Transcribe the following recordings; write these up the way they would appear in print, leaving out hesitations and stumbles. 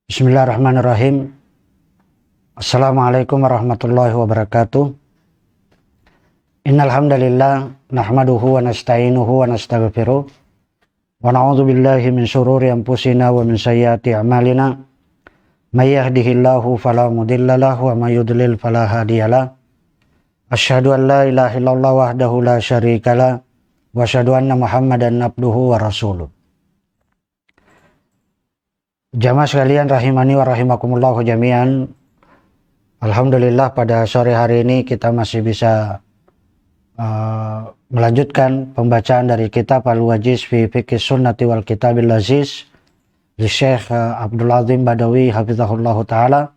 Bismillahirrahmanirrahim. Assalamualaikum warahmatullahi wabarakatuh. Innal hamdalillah nahmaduhu wa nasta'inuhu wa nastaghfiruh wa na'udzu billahi min shururi anfusina wa min sayyiati a'malina. May yahdihillahu fala mudhillalah wa may yudlil fala hadiyalah. Asyhadu an la ilaha illallah wahdahu la syarikalah wa asyhadu anna Muhammadan abduhu wa rasuluh. Jamaah sekalian rahimani wa rahimakumullahu jami'an. Alhamdulillah pada sore hari ini kita masih bisa melanjutkan pembacaan dari kitab Al-Wajiz fi Fiqh Sunnati wal Kitabil Aziz di Syekh Abdul Azim Badawi hafizahullahu taala.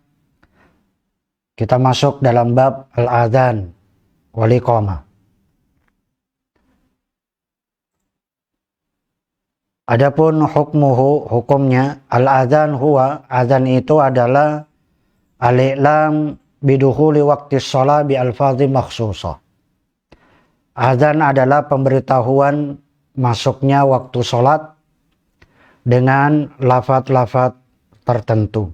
Kita masuk dalam bab al-adzan wal iqamah. Adapun hukumnya al-adzan huwa, adzan itu adalah al-i'lam bidukhuli waqti shalah bi alfadhi makhsusah. Adzan adalah pemberitahuan masuknya waktu sholat dengan lafaz-lafaz tertentu.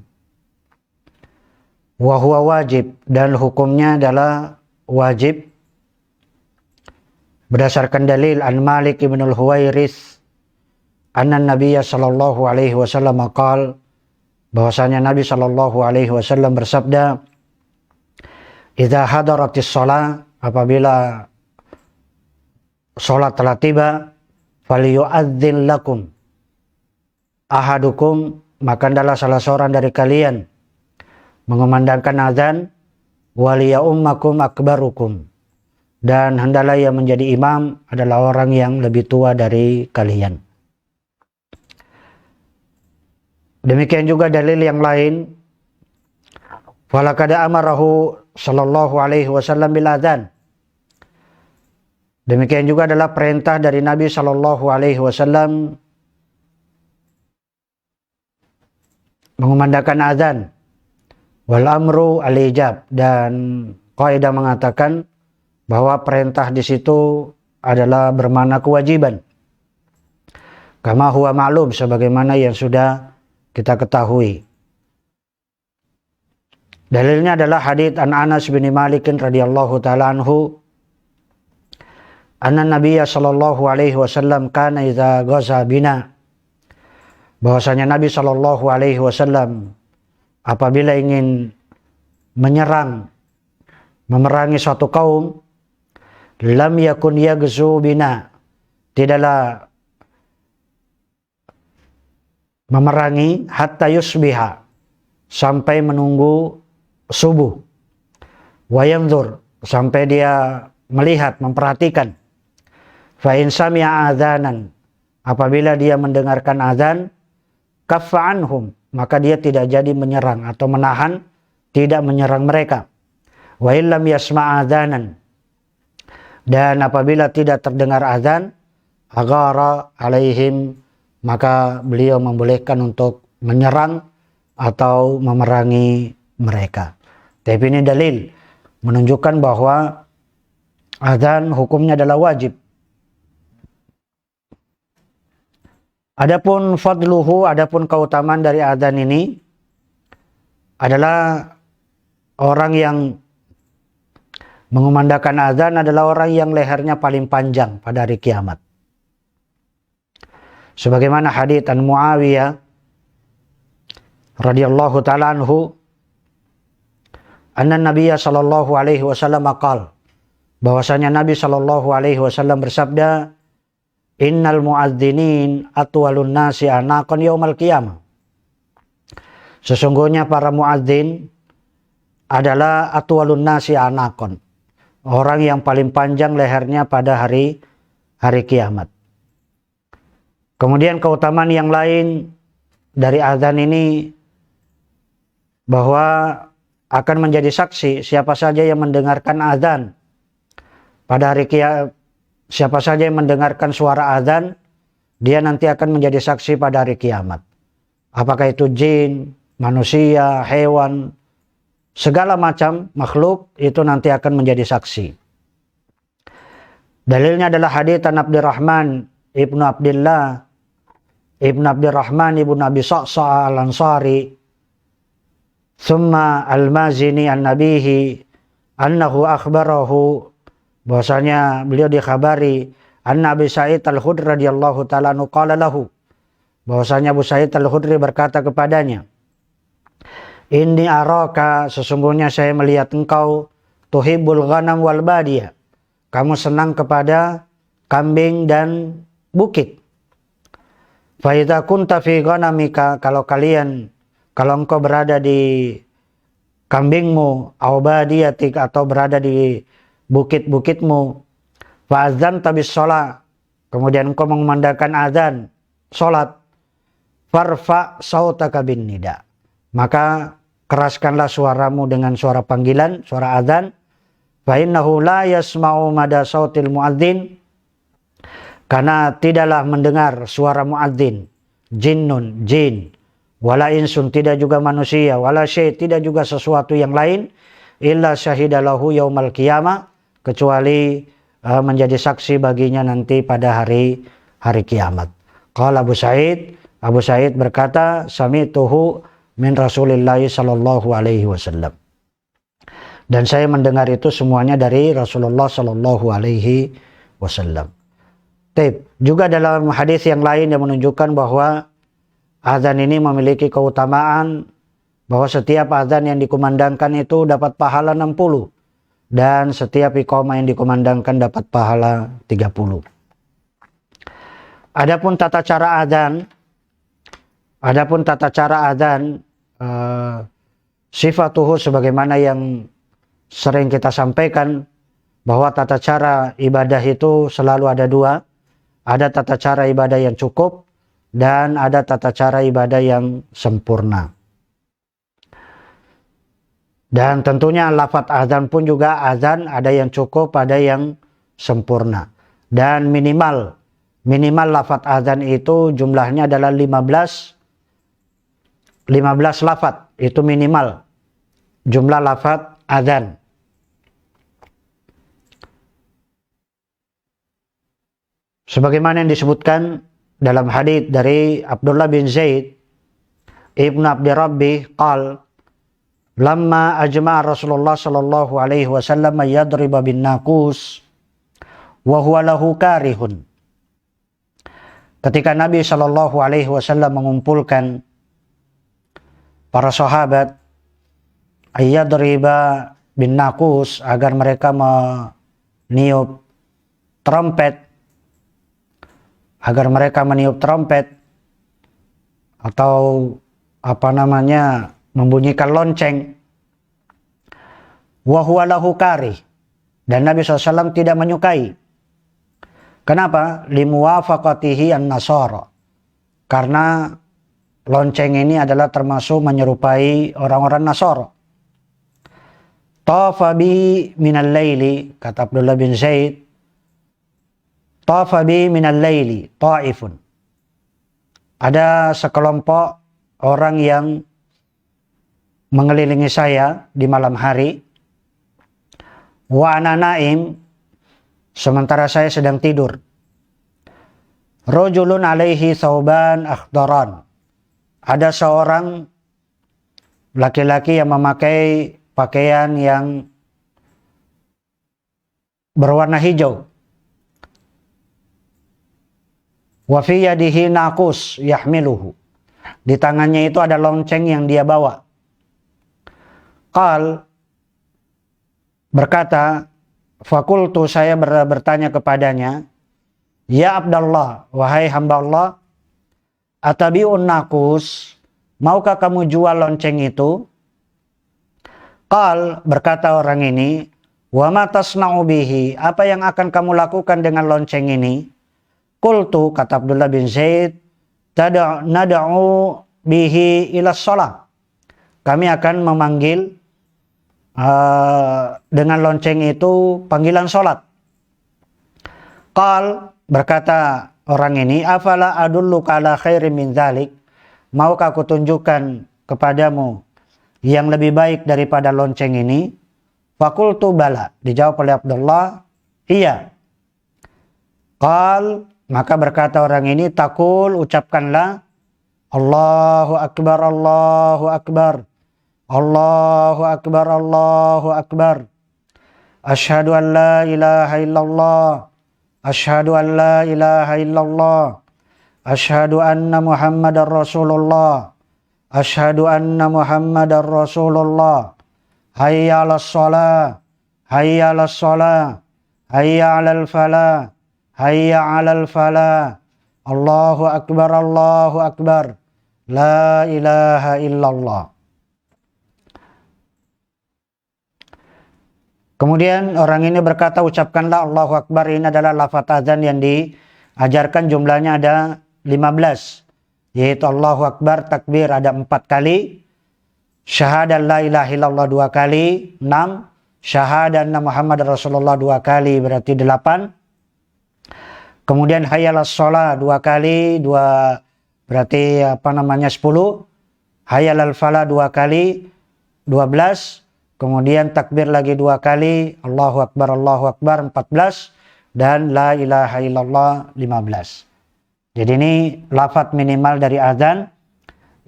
Wa huwa wajib, dan hukumnya adalah wajib berdasarkan dalil an Malik ibn al-Huwairis anna Nabiya sallallahu alaihi wasallam qala, bahwasanya Nabi sallallahu alaihi wasallam bersabda, idza hadaratis shalah, apabila salat telah tiba, falyu'adzin lakum ahadukum, maka adalah salah seorang dari kalian mengumandangkan azan, waliya ummakum akbarukum, dan hendaklah yang menjadi imam adalah orang yang lebih tua dari kalian. Demikian juga dalil yang lain, falaqad amarahu sallallahu alaihi wasallam bil adzan. Demikian juga adalah perintah dari Nabi sallallahu alaihi wasallam mengumandangkan azan. Wal amru al-ijab, dan kaidah mengatakan bahwa perintah di situ adalah bermakna kewajiban. Kama huwa ma'lum, sebagaimana yang sudah kita ketahui. Dalilnya adalah hadits an Anas bin Malik radhiyallahu taala anhu, anna Nabiyya sallallahu alaihi wasallam kana idza ghaza bina, bahwasanya Nabi sallallahu alaihi wasallam apabila ingin memerangi suatu kaum, lam yakun yaghzu bina, tidaklah memerangi hatta yusbiha, sampai menunggu subuh, wa yanzur, sampai dia melihat, memperhatikan, fa in sami'a adzanan, apabila dia mendengarkan azan, kaffa anhum, maka dia tidak jadi menyerang atau menahan, tidak menyerang mereka. Wa illam yasma' adzanan, dan apabila tidak terdengar azan, aghara alaihim, maka beliau membolehkan untuk menyerang atau memerangi mereka. Tapi ini dalil menunjukkan bahwa azan hukumnya adalah wajib. Adapun fadluhu, adapun keutamaan dari azan ini adalah orang yang mengumandangkan azan adalah orang yang lehernya paling panjang pada hari kiamat. Sebagaimana hadits an Muawiyah radhiyallahu taala anhu, anna Nabiyya sallallahu alaihi wasallam qala, bahwasanya Nabi sallallahu alaihi wasallam bersabda, innal muadzinin atwalun nasi anaqan yaumal qiyamah. Sesungguhnya para muadzin adalah atwalun nasi anaqan, orang yang paling panjang lehernya pada hari kiamat. Kemudian keutamaan yang lain dari azan ini, bahwa akan menjadi saksi siapa saja yang mendengarkan azan pada hari kiamat. Siapa saja yang mendengarkan suara azan, dia nanti akan menjadi saksi pada hari kiamat. Apakah itu jin, manusia, hewan, segala macam makhluk itu nanti akan menjadi saksi. Dalilnya adalah hadits an Abdurrahman ibnu Abdullah ibn Abdurrahman ibn Abi Sa'sa al-Ansari, thumma al-Mazini an-Nabihi annahu akhbarahu, bahwasanya beliau dikhabari anna Abi Sa'id al-Khudri radhiyallahu ta'ala anhu qala lahu, bahwasanya Abu Sa'id al-Khudri berkata kepadanya, inni araka, sesungguhnya saya melihat engkau, tuhibbul ghanam wal badiyah, kamu senang kepada kambing dan bukit. Fa idza kunta fi ghanamika, kalau engkau berada di kambingmu, au badiyatik, atau berada di bukit-bukitmu, fa adzanta bis shalah, kemudian engkau mengumandangkan azan salat, farfa sautaka bin nida, maka keraskanlah suaramu dengan suara panggilan, suara azan. Fa innahu la yasma'u mada sautil muadzin, karena tidaklah mendengar suara muadzin jinnun, jin, wala insun, tidak juga manusia, wala syai, tidak juga sesuatu yang lain, illa syahidalahu yaumal qiyamah, kecuali menjadi saksi baginya nanti pada hari kiamat. Qala Abu Sa'id berkata, sami'tuhu min Rasulillah sallallahu alaihi wasallam, dan saya mendengar itu semuanya dari Rasulullah sallallahu alaihi wasallam. Juga dalam hadis yang lain yang menunjukkan bahwa azan ini memiliki keutamaan, bahwa setiap azan yang dikumandangkan itu dapat pahala 60, dan setiap iqamah yang dikumandangkan dapat pahala 30. Adapun tata cara azan, sifatuhu, sebagaimana yang sering kita sampaikan, bahwa tata cara ibadah itu selalu ada dua. Ada tata cara ibadah yang cukup, dan ada tata cara ibadah yang sempurna. Dan tentunya lafaz azan pun juga azan ada yang cukup, ada yang sempurna. Dan minimal lafaz azan itu jumlahnya adalah 15 lafaz, itu minimal jumlah lafaz azan. Sebagaimana yang disebutkan dalam hadits dari Abdullah bin Zaid ibn Abdi Rabbi qal, lamma ajma'a Rasulullah sallallahu alaihi wasallam yadriba bin naqus wa huwa lahu karihun. Ketika Nabi sallallahu alaihi wasallam mengumpulkan para sahabat ayyadriba bin naqus, agar mereka meniup trompet, atau membunyikan lonceng. Wa huwa lahu karih, dan Nabi SAW tidak menyukai. Kenapa? Limuwafaqatihi an-nasara, karena lonceng ini adalah termasuk menyerupai orang-orang Nasara. Tafa bi minal laili, kata Abdullah bin Zaid, tafa bi minal laili ta'ifun, ada sekelompok orang yang mengelilingi saya di malam hari, wa ana naim, sementara saya sedang tidur, rajulun alaihi thawban akhdaran, ada seorang laki-laki yang memakai pakaian yang berwarna hijau, wa fi yadihi naqus yahmiluhu, di tangannya itu ada lonceng yang dia bawa. Qal, berkata, fakultu, saya bertanya kepadanya, ya Abdullah, wahai hamba Allah, atabi'un naqus, maukah kamu jual lonceng itu? Qal, berkata orang ini, wa ma tasna'u bihi, apa yang akan kamu lakukan dengan lonceng ini? Qultu, kata Abdullah bin Zaid, nada'u bihi ila shalah, kami akan memanggil dengan lonceng itu panggilan sholat. Qal, berkata orang ini, afala adulluka ala khairin min dzalik, maukah aku tunjukkan kepadamu yang lebih baik daripada lonceng ini? Fakultu bala, dijawab oleh Abdullah, iya. Qal, Maka berkata orang ini, takul, ucapkanlah, Allahu Akbar, Allahu Akbar, Allahu Akbar, Allahu Akbar. Asyhadu an la ilaha illallah, asyhadu an la ilaha illallah, asyhadu anna Muhammadar Rasulullah, asyhadu anna Muhammadar Rasulullah. Hayya 'alas shalah, hayya 'alas shalah, hayya 'alal falah, hayya 'alal falah. Allahu Akbar, Allahu Akbar. La ilaha illallah. Kemudian orang ini berkata, ucapkanlah Allahu Akbar. Ini adalah lafaz azan yang diajarkan, jumlahnya ada 15. Yaitu Allahu Akbar, takbir ada 4 kali. Syahadat la ilaha illallah 2 kali, 6. Syahadat anna Muhammad Rasulullah 2 kali, berarti 8. Kemudian hayyalas shalah 2 kali, 2 berarti 10. Hayyalal falah 2 kali, 12. Kemudian takbir lagi 2 kali, Allahu Akbar, 14. Dan la ilaha illallah 15. Jadi ini lafaz minimal dari azan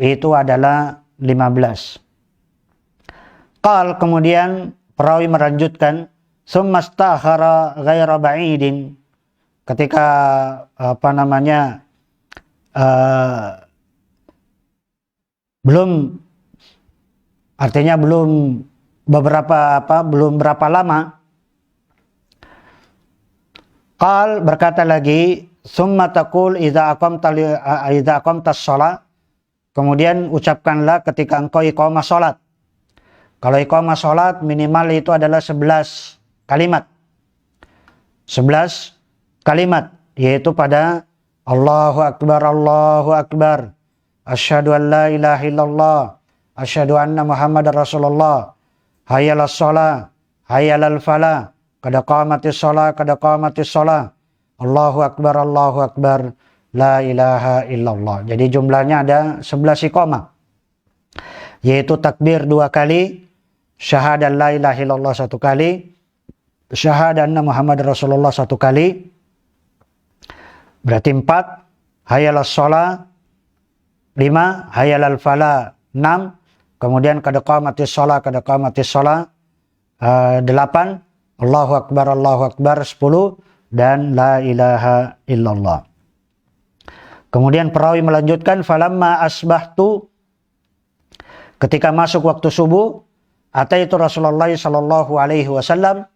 itu adalah 15. Qal, kemudian perawi melanjutkan, summa stakhara ghaira ba'idin. Ketika belum berapa lama. Qal, berkata lagi, summa taqul idza aqamtas shalah. Kemudian ucapkanlah ketika engkau iqamah salat. Kalau iqamah salat minimal itu adalah 11 kalimat. 11 kalimat, yaitu pada Allahu Akbar, Allahu Akbar, asyhadu an la ilaha illallah, asyhadu anna Muhammadar Rasulullah, hayyalas shalah, hayyalal falah, qad qamatis shalah, qad qamatis shalah, Allahu Akbar, Allahu Akbar, la ilaha illallah. Jadi jumlahnya ada 11 iqamah, yaitu takbir 2 kali, syahadat la ilaha illallah 1 kali, syahadat anna Muhammad Rasulullah 1 kali, berarti 4. Hayyalas shalah 5, hayyalal falah 6, kemudian qad qamatis shalah, qad qamatis shalah 8, Allahu Akbar 10, dan la ilaha illallah. Kemudian perawi melanjutkan, falamma asbahtu, ketika masuk waktu subuh, ataitu Rasulullah sallallahu alaihi wasallam,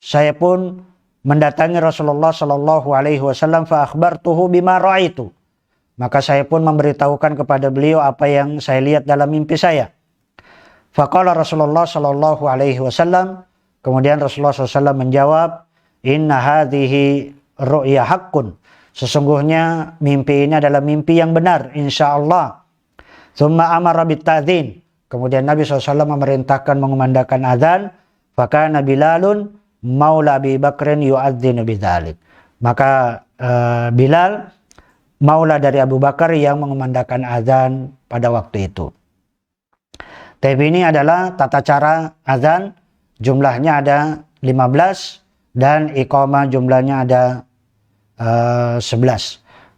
saya pun mendatangi Rasulullah sallallahu alaihi wasallam, fa akhbartuhu bima ra'aitu. Maka saya pun memberitahukan kepada beliau apa yang saya lihat dalam mimpi saya. Faqala Rasulullah sallallahu alaihi wasallam, kemudian Rasulullah SAW menjawab, inna hadhihi ru'ya haqqun. Sesungguhnya mimpi ini adalah mimpi yang benar, insyaallah. Tsumma amara bitta'dzin. Kemudian Nabi SAW memerintahkan mengumandangkan azan. Fakana Bilalun maula Abi Bakrin yu'adzinu bidzalik. Maka Bilal maula dari Abu Bakar yang mengumandangkan azan pada waktu itu. Tapi ini adalah tata cara azan. Jumlahnya ada 15 dan iqamah jumlahnya ada 11.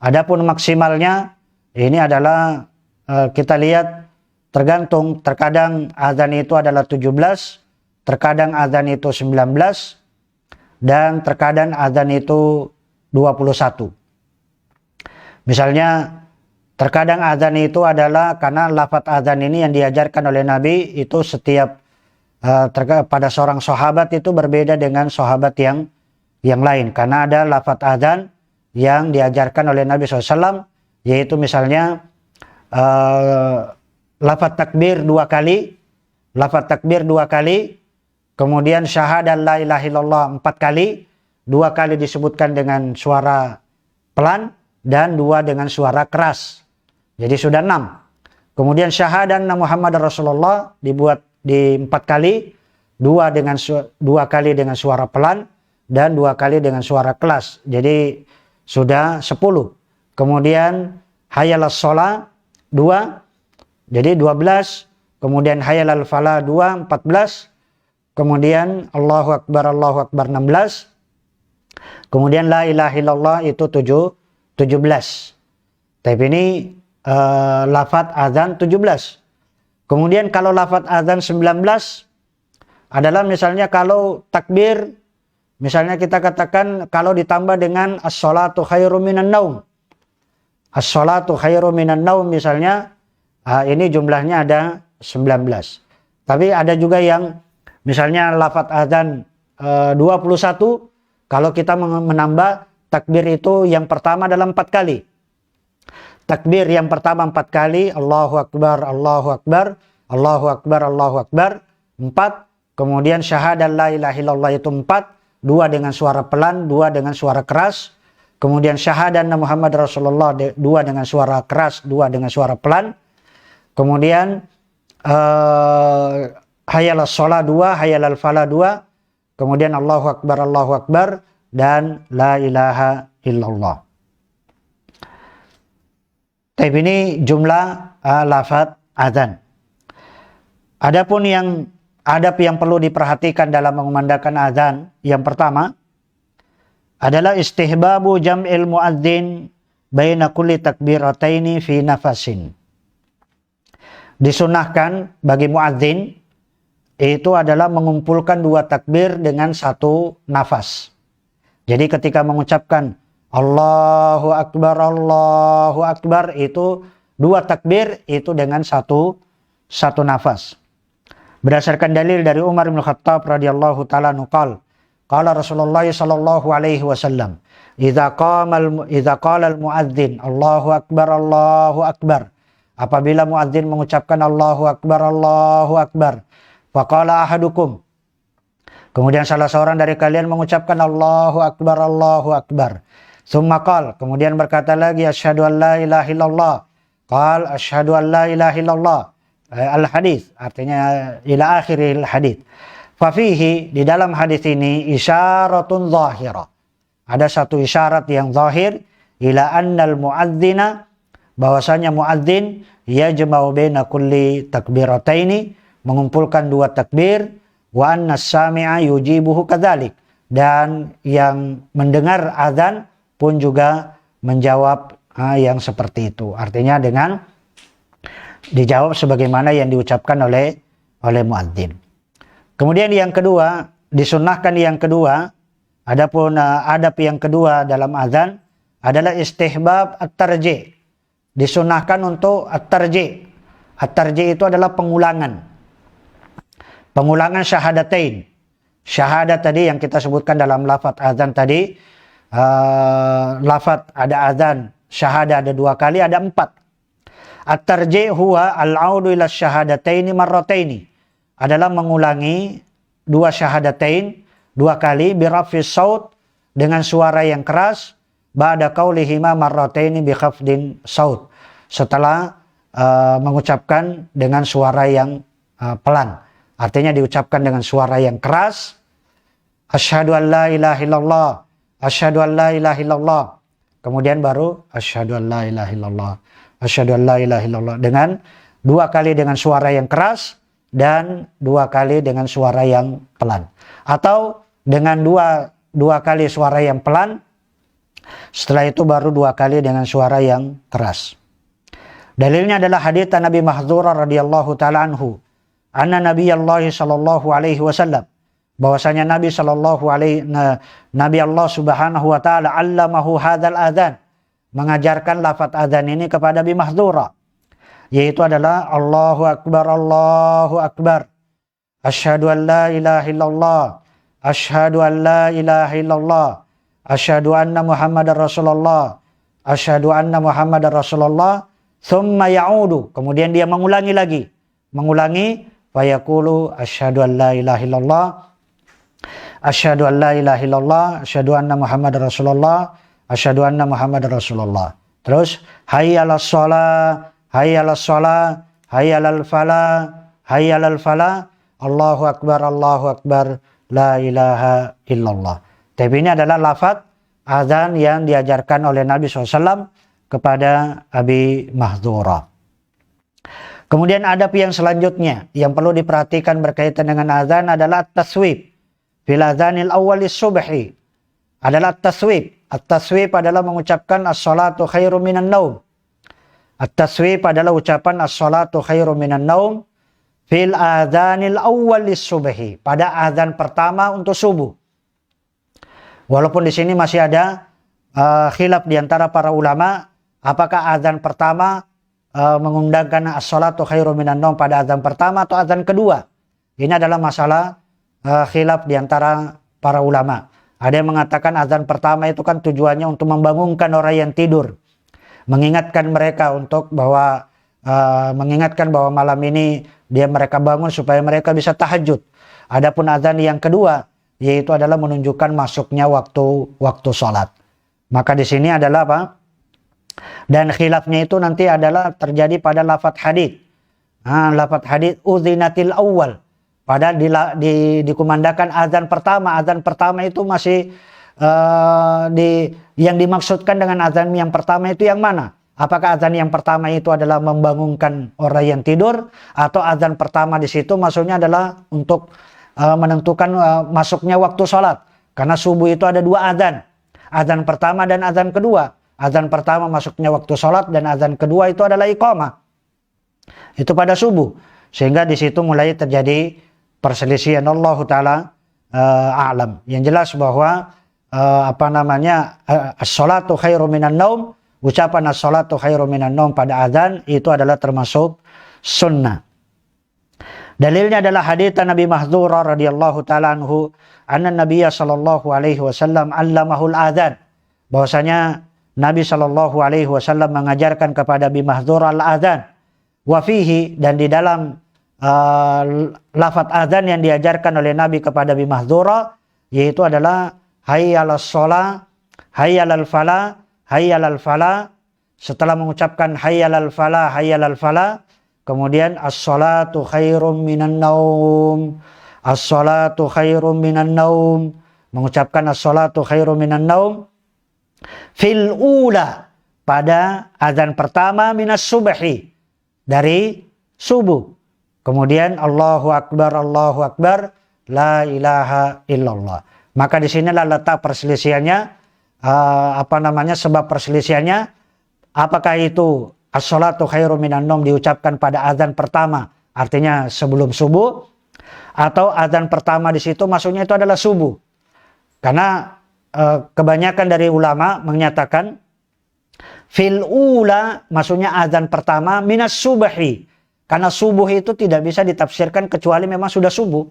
Adapun maksimalnya ini adalah kita lihat tergantung, terkadang azan itu adalah 17, terkadang azan itu 19, dan terkadang azan itu 21. Misalnya terkadang azan itu adalah karena lafaz azan ini yang diajarkan oleh Nabi itu setiap pada seorang sahabat itu berbeda dengan sahabat yang lain, karena ada lafaz azan yang diajarkan oleh Nabi SAW, yaitu misalnya lafaz takbir 2 kali, lafaz takbir 2 kali, kemudian syahadat la ilaha illallah 4 kali, 2 kali disebutkan dengan suara pelan dan 2 dengan suara keras, jadi sudah 6. Kemudian syahadat Muhammad Rasulullah dibuat di 4 kali, 2 kali dengan suara pelan dan 2 kali dengan suara keras, jadi sudah 10. Kemudian hayyalas shalah 2, jadi 12. Kemudian hayyalal falah 2, 14. Kemudian Allahu Akbar 16. Kemudian la ilaha illallah itu 17. 17. Tapi ini lafadz azan 17. Kemudian kalau lafadz azan 19 adalah misalnya kalau takbir, misalnya kita katakan kalau ditambah dengan as-sholatu khairum minan naum. As-sholatu khairum minan naum misalnya, ini jumlahnya ada 19. Tapi ada juga yang misalnya lafadz azan 21, kalau kita menambah takbir itu yang pertama dalam 4 kali. Takbir yang pertama 4 kali, Allahu Akbar, Allahu Akbar, Allahu Akbar, Allahu Akbar, 4. Kemudian syahadat la ilaha illallah itu 4, 2 dengan suara pelan, 2 dengan suara keras. Kemudian syahadat Muhammad Rasulullah, 2 dengan suara keras, 2 dengan suara pelan. Kemudian hayal as-shalah 2, hayal al-falah 2. Kemudian Allahu Akbar, dan la ilaha illallah. Tapi ini jumlah lafadz azan. Adapun yang adab yang perlu diperhatikan dalam mengumandangkan azan, yang pertama adalah istihbabu jam'il muadzin baina kulli takbirataini fi nafasin. Disunahkan bagi muadzin itu adalah mengumpulkan 2 takbir dengan 1 nafas. Jadi ketika mengucapkan Allahu Akbar itu 2 takbir itu dengan satu nafas. Berdasarkan dalil dari Umar bin Khattab radhiyallahu taala anhu qala Rasulullah sallallahu alaihi wasallam idza qala al-muadzin Allahu Akbar, apabila muadzin mengucapkan Allahu Akbar, faqala ahadukum, kemudian salah seorang dari kalian mengucapkan Allahu Akbar. Summa qal, kemudian berkata lagi asyhadu an la ilaha illallah. Qal asyhadu an la ilaha illallah. Al-hadis, artinya ila akhiril hadis. Fa fihi, di dalam hadis ini isyaratun zahira. Ada satu isyarat yang zahir ila annal muadzina, bahwasanya muadzin yajma'u baina kulli takbirataini, mengumpulkan 2 takbir, wa anna as-sami'a yujibuhu kadzalik, dan yang mendengar azan pun juga menjawab yang seperti itu. Artinya dengan dijawab sebagaimana yang diucapkan oleh muadzin. Kemudian yang kedua, disunnahkan yang kedua, adapun adab yang kedua dalam azan adalah istihbab at-tarji'. Disunnahkan untuk at-tarji'. At-tarji' itu adalah pengulangan syahadatain. Syahadat tadi yang kita sebutkan dalam lafadz azan tadi, lafadz ada azan, syahadat ada 2 kali, ada 4. At-tarji' huwa al-audu ila syahadataini marrataini, adalah mengulangi 2 syahadatain 2 kali, birafis saut, dengan suara yang keras, ba'da qaulihima marrataini bi khafdin saut, setelah mengucapkan dengan suara yang pelan. Artinya diucapkan dengan suara yang keras, asyhadu an la ilaha illallah, asyhadu an la ilaha illallah. Kemudian baru asyhadu an la ilaha illallah, asyhadu an la ilaha illallah, dengan 2 kali dengan suara yang keras dan 2 kali dengan suara yang pelan. Atau dengan dua kali suara yang pelan, setelah itu baru 2 kali dengan suara yang keras. Dalilnya adalah hadits Nabi Mahdzura radhiyallahu taala anhu, anna Nabiyullah sallallahu alaihi wasallam, bahwasanya Nabi Allah Subhanahu wa taala allamahu hadzal adzan, mengajarkan lafaz adzan ini kepada Nabi Mahdzura, yaitu adalah Allahu Akbar, asyhadu an la ilaha illallah, asyhadu an la ilaha illallah, asyhadu anna Muhammadar Rasulullah, asyhadu anna Muhammadar Rasulullah, thumma ya'udu, kemudian dia mengulangi, fayaqulu asyhadu an la ilaha illallah, asyhadu an la ilaha illallah, asyhadu anna Muhammadar Rasulullah, asyhadu anna Muhammadar Rasulullah. Terus hayya 'alas shalah, hayya 'alas shalah, hayya 'alal falah, hayya 'alal falah, Allahu akbar, la ilaha illallah. Tapi ini adalah lafaz azan yang diajarkan oleh Nabi SAW kepada Abi Mahdzura. Kemudian adab yang selanjutnya yang perlu diperhatikan berkaitan dengan azan adalah taswib fil azanil awwalis subhi, adalah at-taswib. At-taswib adalah mengucapkan as-salatu khairum minan naum. At-taswib adalah ucapan as-salatu khairum minan naum fil adzanil awwal lis-subhi, pada azan pertama untuk subuh. Walaupun di sini masih ada khilaf di antara para ulama, apakah azan pertama mengundangkan as-salatu khairum minan naum pada azan pertama atau azan kedua. Ini adalah masalah khilaf di antara para ulama. Ada yang mengatakan azan pertama itu kan tujuannya untuk membangunkan orang yang tidur, mengingatkan mereka mengingatkan bahwa malam ini mereka bangun supaya mereka bisa tahajud. Adapun azan yang kedua yaitu adalah menunjukkan masuknya waktu sholat. Maka di sini adalah apa? Dan khilafnya itu nanti adalah terjadi pada lafadz hadits. Lafadz hadits udzinatil awal. Padahal dikumandangkan azan pertama. Azan pertama itu masih yang dimaksudkan dengan azan yang pertama itu yang mana? Apakah azan yang pertama itu adalah membangunkan orang yang tidur, atau azan pertama di situ maksudnya adalah untuk menentukan masuknya waktu sholat? Karena subuh itu ada dua azan. Azan pertama dan azan kedua. Azan pertama masuknya waktu sholat, dan azan kedua itu adalah iqamah. Itu pada subuh. Sehingga di situ mulai terjadi perselisihan. Allah Ta'ala a'lam. Yang jelas bahwa as-salatu khairum minan naum, ucapan as-salatu khairum minan naum pada azan itu adalah termasuk sunnah. Dalilnya adalah hadits Nabi Mahdzura radhiyallahu taala anhu, anna Nabiy sallallahu alaihi wasallam allamahul azan. Bahwasanya Nabi sallallahu alaihi wasallam mengajarkan kepada Nabi Mahdzura al-azan. Wa fihi, dan di dalam lafaz azan yang diajarkan oleh Nabi kepada Nabi Mahdzura yaitu adalah hayya 'alas shalah, hayya 'alal falah, hayya 'alal falah. Setelah mengucapkan hayya 'alal falah, hayya 'alal falah, kemudian as-salatu khairum minan naum, as-salatu khairum minan naum, mengucapkan as-salatu khairum minan naum fil ula, pada azan pertama, minas subhi, dari subuh. Kemudian Allahu Akbar, la ilaha illallah. Maka di sinilah letak perselisihannya, sebab perselisihannya, apakah itu as-salatu khairum minan naum diucapkan pada azan pertama, artinya sebelum subuh, atau azan pertama di situ maksudnya itu adalah subuh. Karena kebanyakan dari ulama menyatakan fil ula maksudnya azan pertama minas subhi. Karena subuh itu tidak bisa ditafsirkan kecuali memang sudah subuh.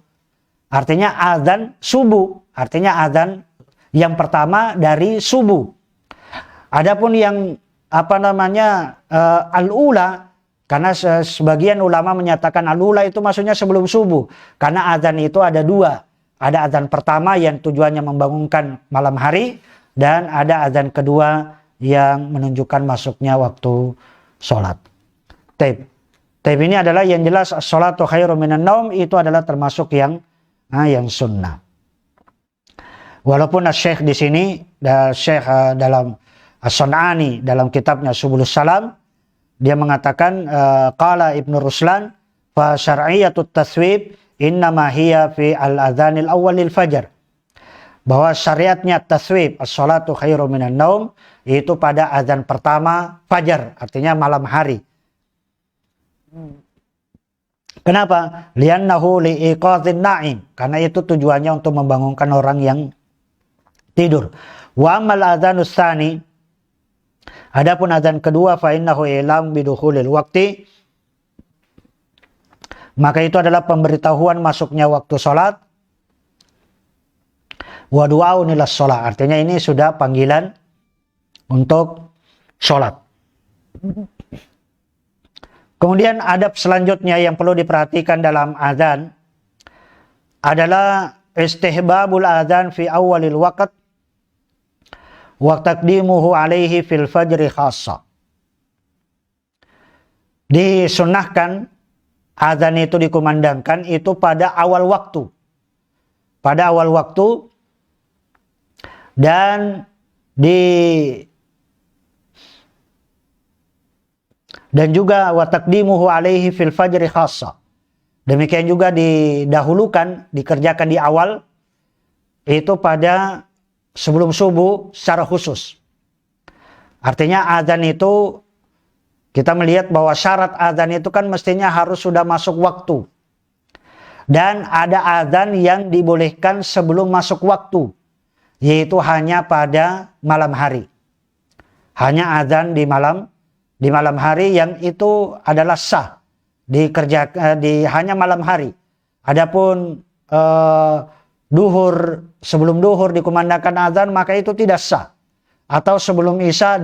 Artinya azan subuh, artinya azan yang pertama dari subuh. Adapun yang al-ula, karena sebagian ulama menyatakan al-ula itu maksudnya sebelum subuh. Karena azan itu ada dua. Ada azan pertama yang tujuannya membangunkan malam hari, dan ada azan kedua yang menunjukkan masuknya waktu sholat. Tapi ini adalah yang jelas as-salatu khairum minan naum itu adalah termasuk yang sunnah. Walaupun Syekh di sini, Syekh dalam As-Sun'ani dalam kitabnya Subulus Salam, dia mengatakan qala Ibnu Ruslan fa syar'iyyatut taswib innama hiya fi al-adzanil awwal lil fajr. Bahwa syariatnya taswib as-salatu khairum minan naum itu pada azan pertama fajar, artinya malam hari. Kenapa? Li'annahu li'iqadzin na'im, karena itu tujuannya untuk membangunkan orang yang tidur. Wa ammal adzanus tsani, adapun azan kedua, fa innahu ilam bidukhulil waqti, maka itu adalah pemberitahuan masuknya waktu salat. Wa du'aun ilas shalah, artinya ini sudah panggilan untuk salat. Kemudian adab selanjutnya yang perlu diperhatikan dalam azan adalah istihbabul azan fi awalil waqt wa taqdimuhu alaihi fil fajri khassa. Disunnahkan azan itu dikumandangkan itu pada awal waktu. Pada awal waktu, dan juga wa taqdimuhu alaihi fil fajri khassa. Demikian juga didahulukan, dikerjakan di awal itu pada sebelum subuh secara khusus. Artinya azan itu kita melihat bahwa syarat azan itu kan mestinya harus sudah masuk waktu. Dan ada azan yang dibolehkan sebelum masuk waktu, yaitu hanya pada malam hari. Hanya azan di malam hari yang itu adalah sah hanya malam hari. Adapun sebelum duhur dikumandangkan azan maka itu tidak sah. Atau sebelum isya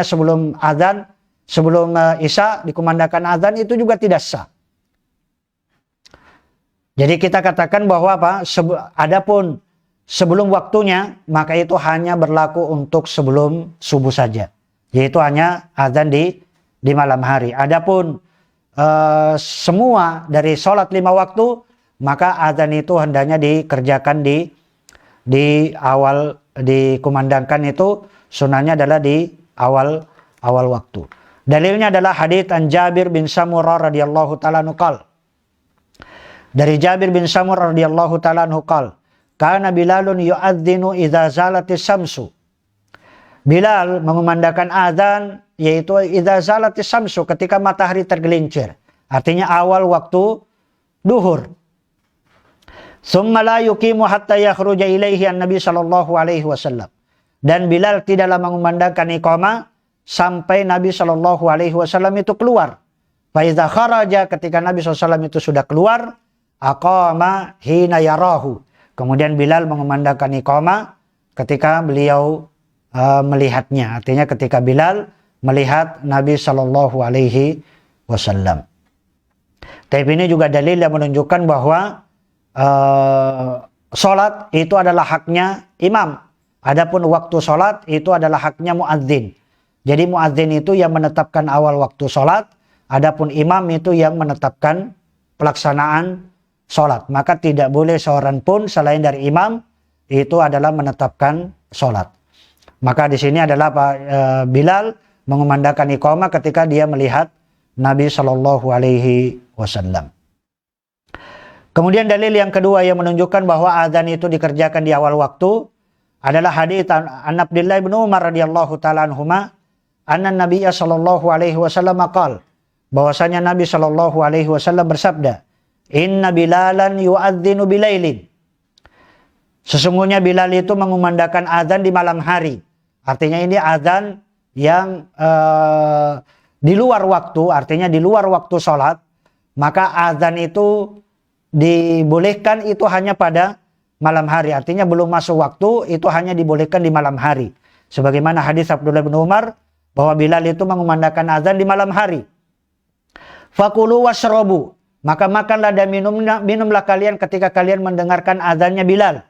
sebelum azan, sebelum isya dikumandangkan azan itu juga tidak sah. Jadi kita katakan bahwa adapun sebelum waktunya maka itu hanya berlaku untuk sebelum subuh saja, yaitu hanya azan di malam hari. Adapun semua dari sholat 5 waktu maka azan itu hendaknya dikerjakan di awal, dikumandangkan itu sunahnya adalah di awal waktu. Dalilnya adalah hadits an Jabir bin Samurah radhiyallahu taala anhu qala. Dari Jabir bin Samurah radhiyallahu taala anhu qala, kana Bilalun yu'adzinu idza zalatis syamsu. Bilal mengumandangkan azan yaitu idza zalatis syamsu, ketika matahari tergelincir. Artinya awal waktu duhur. Tsumma la yuqimu hatta yakhruja ilaihi an-nabi sallallahu alaihi wasallam. Dan Bilal tidaklah mengumandangkan iqamah sampai Nabi sallallahu alaihi wasallam itu keluar. Fa idza kharaja, ketika Nabi sallallahu alaihi wasallam itu sudah keluar, aqama hina yarahu. Kemudian Bilal mengumandangkan iqamah ketika beliau melihatnya. Artinya ketika Bilal melihat Nabi sallallahu alaihi wasallam. Tapi ini juga dalil yang menunjukkan bahwa sholat itu adalah haknya imam. Adapun waktu sholat itu adalah haknya muadzin. Jadi muadzin itu yang menetapkan awal waktu sholat, adapun imam itu yang menetapkan pelaksanaan sholat. Maka tidak boleh seorang pun selain dari imam itu adalah menetapkan sholat. Maka di sini adalah Bilal mengumandangkan iqamah ketika dia melihat Nabi Shallallahu Alaihi Wasallam. Kemudian dalil yang kedua yang menunjukkan bahwa azan itu dikerjakan di awal waktu adalah hadits an Abdullah bin Umar radhiyallahu taala anhuma anna Nabiyya sallallahu alaihi wasallam qala, bahwasanya Nabi sallallahu alaihi wasallam bersabda, inna Bilalan yu'adzinu bilailin. Sesungguhnya Bilal itu mengumandangkan azan di malam hari. Artinya ini azan yang di luar waktu, artinya di luar waktu sholat. Maka azan itu dibolehkan itu hanya pada malam hari. Artinya belum masuk waktu, itu hanya dibolehkan di malam hari. Sebagaimana hadis Abdullah bin Umar bahwa Bilal itu mengumandangkan azan di malam hari. Fakulu washrobu, maka makanlah dan minumlah kalian ketika kalian mendengarkan azannya Bilal.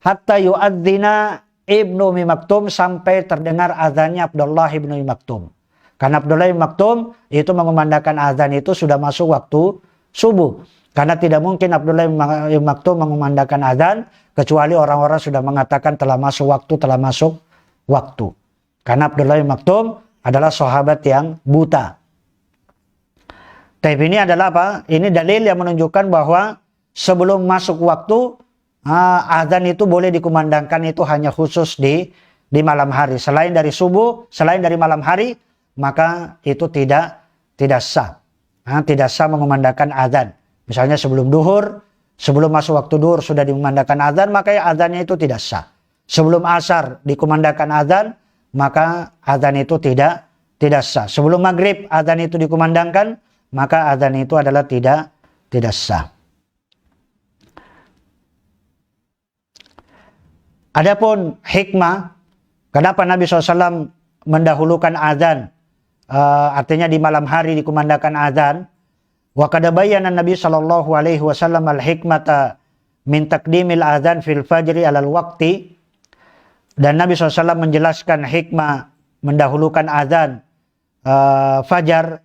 Hatta yu'adzina Ibnu Ummi Maktum, sampai terdengar azannya Abdullah ibnu Ummi Maktum. Karena Abdullah ibnu Maktum itu mengumandangkan azan itu sudah masuk waktu subuh. Karena tidak mungkin Abdullah ibnu Maktum mengumandangkan azan kecuali orang-orang sudah mengatakan telah masuk waktu. Karena Abdullah ibnu Maktum adalah sahabat yang buta. Tapi ini adalah apa? Ini dalil yang menunjukkan bahwa sebelum masuk waktu azan itu boleh dikumandangkan itu hanya khusus di malam hari. Selain dari subuh, selain dari malam hari, maka itu tidak sah. Tidak sah mengumandangkan azan. Misalnya sebelum duhur, sebelum masuk waktu duhur sudah dikumandangkan azan, maka azannya itu tidak sah. Sebelum asar dikumandangkan azan, maka azan itu tidak sah. Sebelum maghrib azan itu dikumandangkan, maka azan itu adalah tidak sah. Adapun hikmah kenapa Nabi SAW mendahulukan azan, artinya di malam hari dikumandangkan azan. Wa qad bayyana Nabi sallallahu alaihi wasallam al-hikmata min taqdimil azan fil fajri alal waqti. Dan Nabi SAW menjelaskan hikmah mendahulukan azan fajar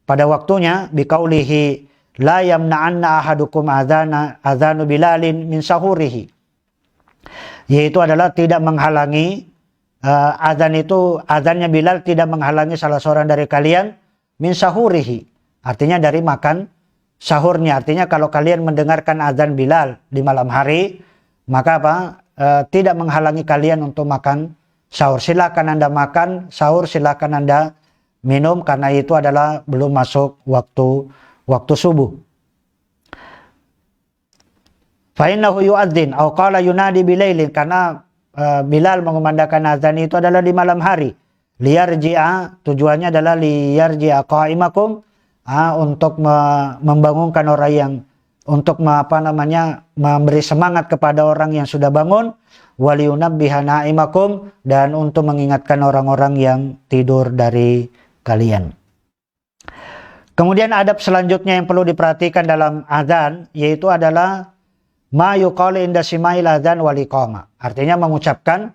pada waktunya biqaulihi la yamna'anna ahadukum azanu Bilalin min sahurihi. Yaitu adalah tidak menghalangi azannya Bilal tidak menghalangi salah seorang dari kalian min sahurihi. Artinya dari makan sahurnya. Artinya kalau kalian mendengarkan azan Bilal di malam hari, maka apa? Tidak menghalangi kalian untuk makan sahur. Silakan Anda makan sahur, silakan Anda minum, karena itu adalah belum masuk waktu subuh. Fa innahu yu'adzin aw qala yunadi bilailin, karena Bilal mengumandangkan azan itu adalah di malam hari. Liyarji'a, tujuannya adalah liyarji'a qa'imakum, untuk membangunkan orang yang, untuk memberi semangat kepada orang yang sudah bangun, waliyunabbiha na'imakum, dan untuk mengingatkan orang-orang yang tidur dari kalian. Kemudian adab selanjutnya yang perlu diperhatikan dalam azan, yaitu adalah ma yuqalu inda sima'il adzan wal iqamah. Artinya mengucapkan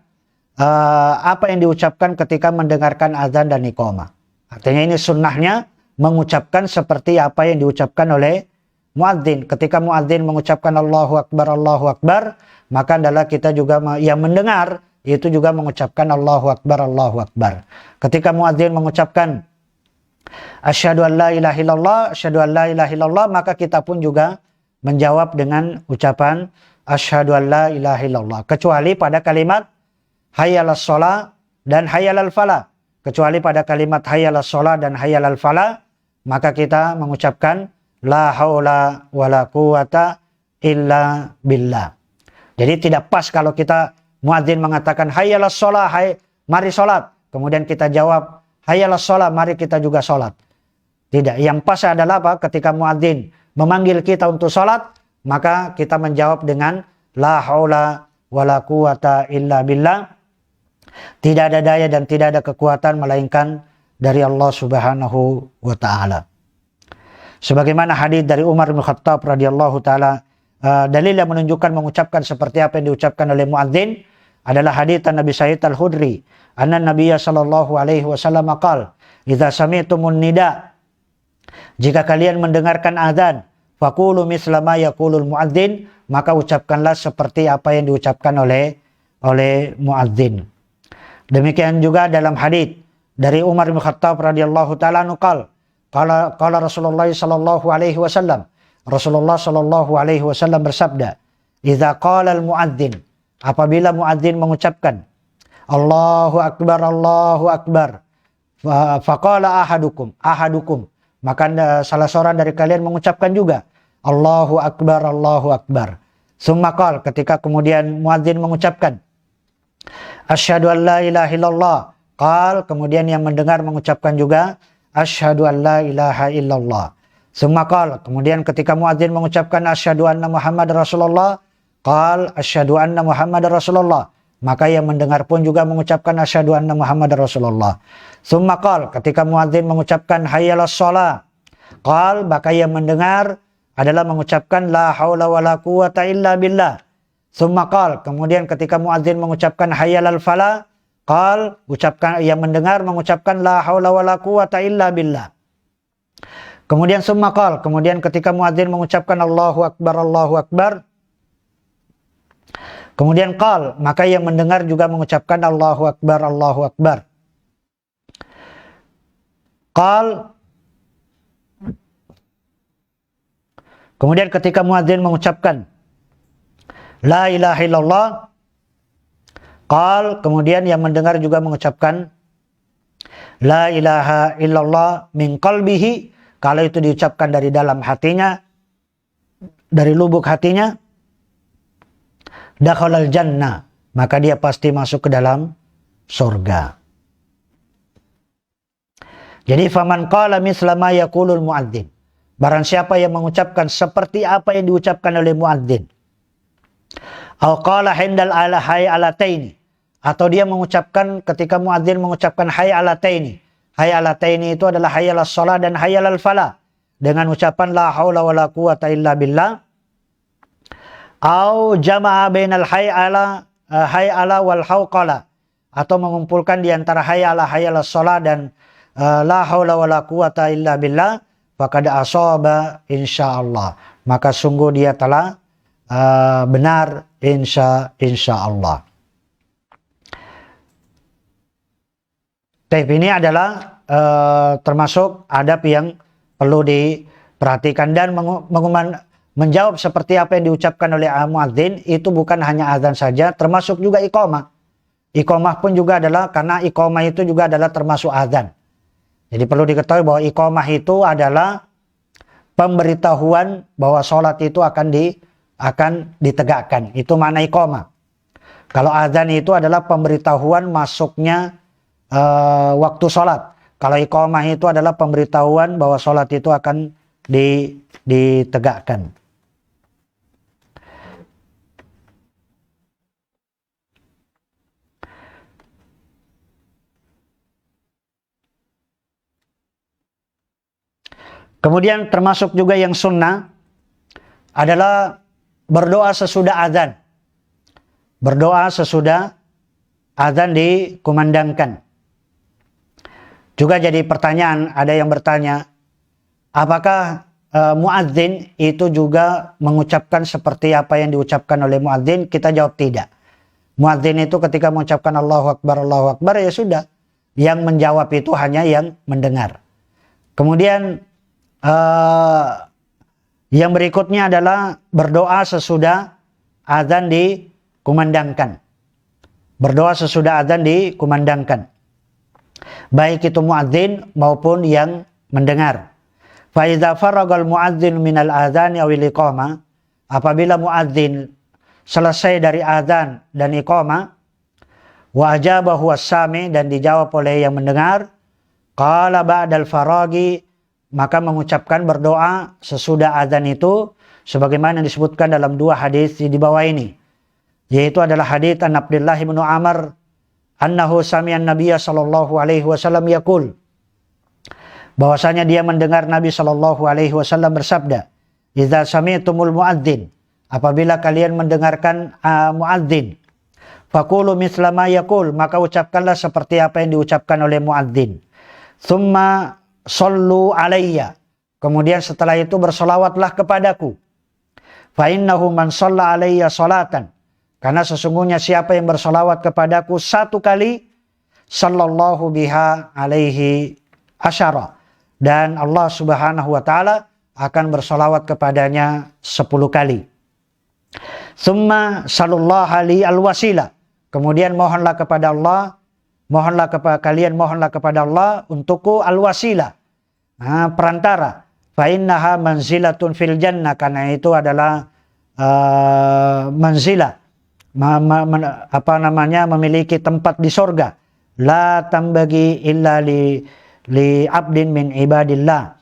apa yang diucapkan ketika mendengarkan azan dan iqamah. Artinya ini sunnahnya mengucapkan seperti apa yang diucapkan oleh muadzin. Ketika muadzin mengucapkan Allahu Akbar, maka adalah kita juga yang mendengar itu juga mengucapkan Allahu Akbar. Ketika muadzin mengucapkan asyhadu an la ilaha illallah, asyhadu an la ilaha illallah, maka kita pun juga menjawab dengan ucapan asyhadu an la ilaha illallah, kecuali pada kalimat hayyalas shalah dan hayyalal falah. Kecuali pada kalimat hayyalas shalah dan hayyalal falah, maka kita mengucapkan la haula wala quwata illa billah. Jadi tidak pas kalau kita muadzin mengatakan hayyalas shalah, mari salat, kemudian kita jawab hayyalas shalah, mari kita juga salat. Tidak, yang pas adalah apa? Ketika muadzin memanggil kita untuk sholat, maka kita menjawab dengan la haula wala quwata illa billah. Tidak ada daya dan tidak ada kekuatan melainkan dari Allah Subhanahu wa taala. Sebagaimana hadis dari Umar bin Khattab radhiyallahu taala, dalil yang menunjukkan mengucapkan seperti apa yang diucapkan oleh muadzin adalah hadis Nabi Sa'id Al-Khudri, anna Nabiyya sallallahu alaihi wasallam qala, "Idza sami'tumun nida", jika kalian mendengarkan azan, faqulu misla ma yaqulul muadzin, maka ucapkanlah seperti apa yang diucapkan oleh muadzin. Demikian juga dalam hadis dari Umar bin Khattab radhiyallahu taala qala Rasulullah sallallahu alaihi wasallam, Rasulullah sallallahu alaihi wasallam bersabda, "Idza qala al muadzin", apabila muadzin mengucapkan Allahu akbar, faqala ahadukum, maka salah seorang dari kalian mengucapkan juga Allahu akbar. Summa qala, ketika kemudian muadzin mengucapkan asyhadu an la ilaha illallah, qala, kemudian yang mendengar mengucapkan juga asyhadu an la ilaha illallah. Summa qala, kemudian ketika muadzin mengucapkan asyhadu anna Muhammad Rasulullah, qala asyhadu anna Muhammad Rasulullah, maka yang mendengar pun juga mengucapkan asyhadu anna Muhammad Rasulullah. Summa qala, ketika muadzin mengucapkan hayyalas shalah, qala, maka yang mendengar adalah mengucapkan la haula wala quwata illa billah. Summa qala, kemudian ketika muadzin mengucapkan hayyalal falah, qala, yang mendengar mengucapkan la haula wala quwata illa billah. Kemudian summa qala, kemudian ketika muadzin mengucapkan Allahu akbar, kemudian qala, maka yang mendengar juga mengucapkan Allahu akbar. Qala, kemudian ketika muadzin mengucapkan la ilaha illallah, qala, kemudian yang mendengar juga mengucapkan la ilaha illallah min qalbihi, kalau itu diucapkan dari dalam hatinya, dari lubuk hatinya, dakhalal jannah, maka dia pasti masuk ke dalam surga. Jadi faman qala misla ma yaqulul muadzin, barang siapa yang mengucapkan seperti apa yang diucapkan oleh muadzin, aw qala hindal ala hayy alataini, atau dia mengucapkan ketika muadzin mengucapkan hayy alataini. Hayy alataini itu adalah hayyalas shalah dan hayyalal falah, dengan ucapan la haula wala quwata illa billah. Au jama'a bainal hayy ala wal hauqala, atau mengumpulkan di antara hayy ala hayyalas shalah dan la haula wala quwata illa billah, faqad asaba insyaallah, maka sungguh dia telah benar insyaallah. Ini adalah termasuk adab yang perlu diperhatikan, dan menjawab seperti apa yang diucapkan oleh muadzin, itu bukan hanya azan saja, termasuk juga iqamah. Iqamah pun juga adalah, karena iqamah itu juga adalah termasuk azan. Jadi perlu diketahui bahwa iqamah itu adalah pemberitahuan bahwa sholat itu akan ditegakkan. Itu makna iqamah. Kalau azan itu adalah pemberitahuan masuknya waktu sholat. Kalau iqamah itu adalah pemberitahuan bahwa sholat itu akan ditegakkan. Kemudian termasuk juga yang sunnah adalah berdoa sesudah azan. Berdoa sesudah azan dikumandangkan. Juga jadi pertanyaan, ada yang bertanya, apakah muadzin itu juga mengucapkan seperti apa yang diucapkan oleh muadzin? Kita jawab tidak. Muadzin itu ketika mengucapkan Allahu Akbar, ya sudah. Yang menjawab itu hanya yang mendengar. Kemudian yang berikutnya adalah berdoa sesudah azan dikumandangkan. Berdoa sesudah azan dikumandangkan. Baik itu muadzin maupun yang mendengar. Fa idza faragal muadzin minal adzani awil iqamah, apabila muadzin selesai dari azan dan iqamah, wa ajabahu as-sami, dan dijawab oleh yang mendengar, qala ba'dal faragi, maka mengucapkan berdoa sesudah azan itu sebagaimana disebutkan dalam dua hadis di bawah ini, yaitu adalah hadis an Abdullah bin Amr annahu sami'an Nabiyya sallallahu alaihi wasallam yaqul, bahwasanya dia mendengar Nabi sallallahu alaihi wasallam bersabda, idza sami'tumul muadzin, apabila kalian mendengarkan muadzin, faqulu mithla ma yaqul, maka ucapkanlah seperti apa yang diucapkan oleh muadzin. Tsumma sallu alayya, kemudian setelah itu bersolawatlah kepadaku. Fa innahu man shalla alayya salatan, karena sesungguhnya siapa yang bersolawat kepadaku satu kali, sallallahu biha alaihi asyara, dan Allah subhanahu wa ta'ala akan bersolawat kepadanya 10 kali. Summa sallallahu li al-wasilah, kemudian mohonlah kepada Allah, kalian mohonlah kepada Allah untukku al-wasilah, perantara. Fa innaha manzilatun fil jannah, karena itu adalah manzilah, memiliki tempat di sorga. La tambagi illa li abdin min ibadillah,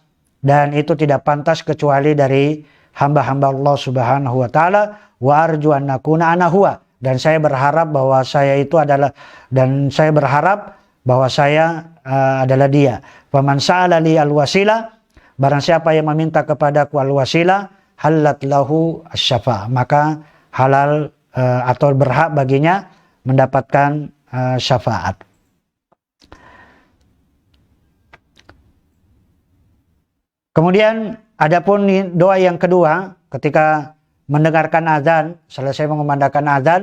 dan itu tidak pantas kecuali dari hamba-hamba Allah subhanahu wa ta'ala. Wa arju an nakuna ana huwa, dan saya berharap bahwa saya itu adalah, adalah dia. Faman sa'ala li al-wasilah, barang siapa yang meminta kepadaku al-wasilah, halat lahu asy-syafa', maka halal atau berhak baginya mendapatkan syafaat. Kemudian adapun doa yang kedua, ketika mendengarkan azan, selesai mengumandangkan azan,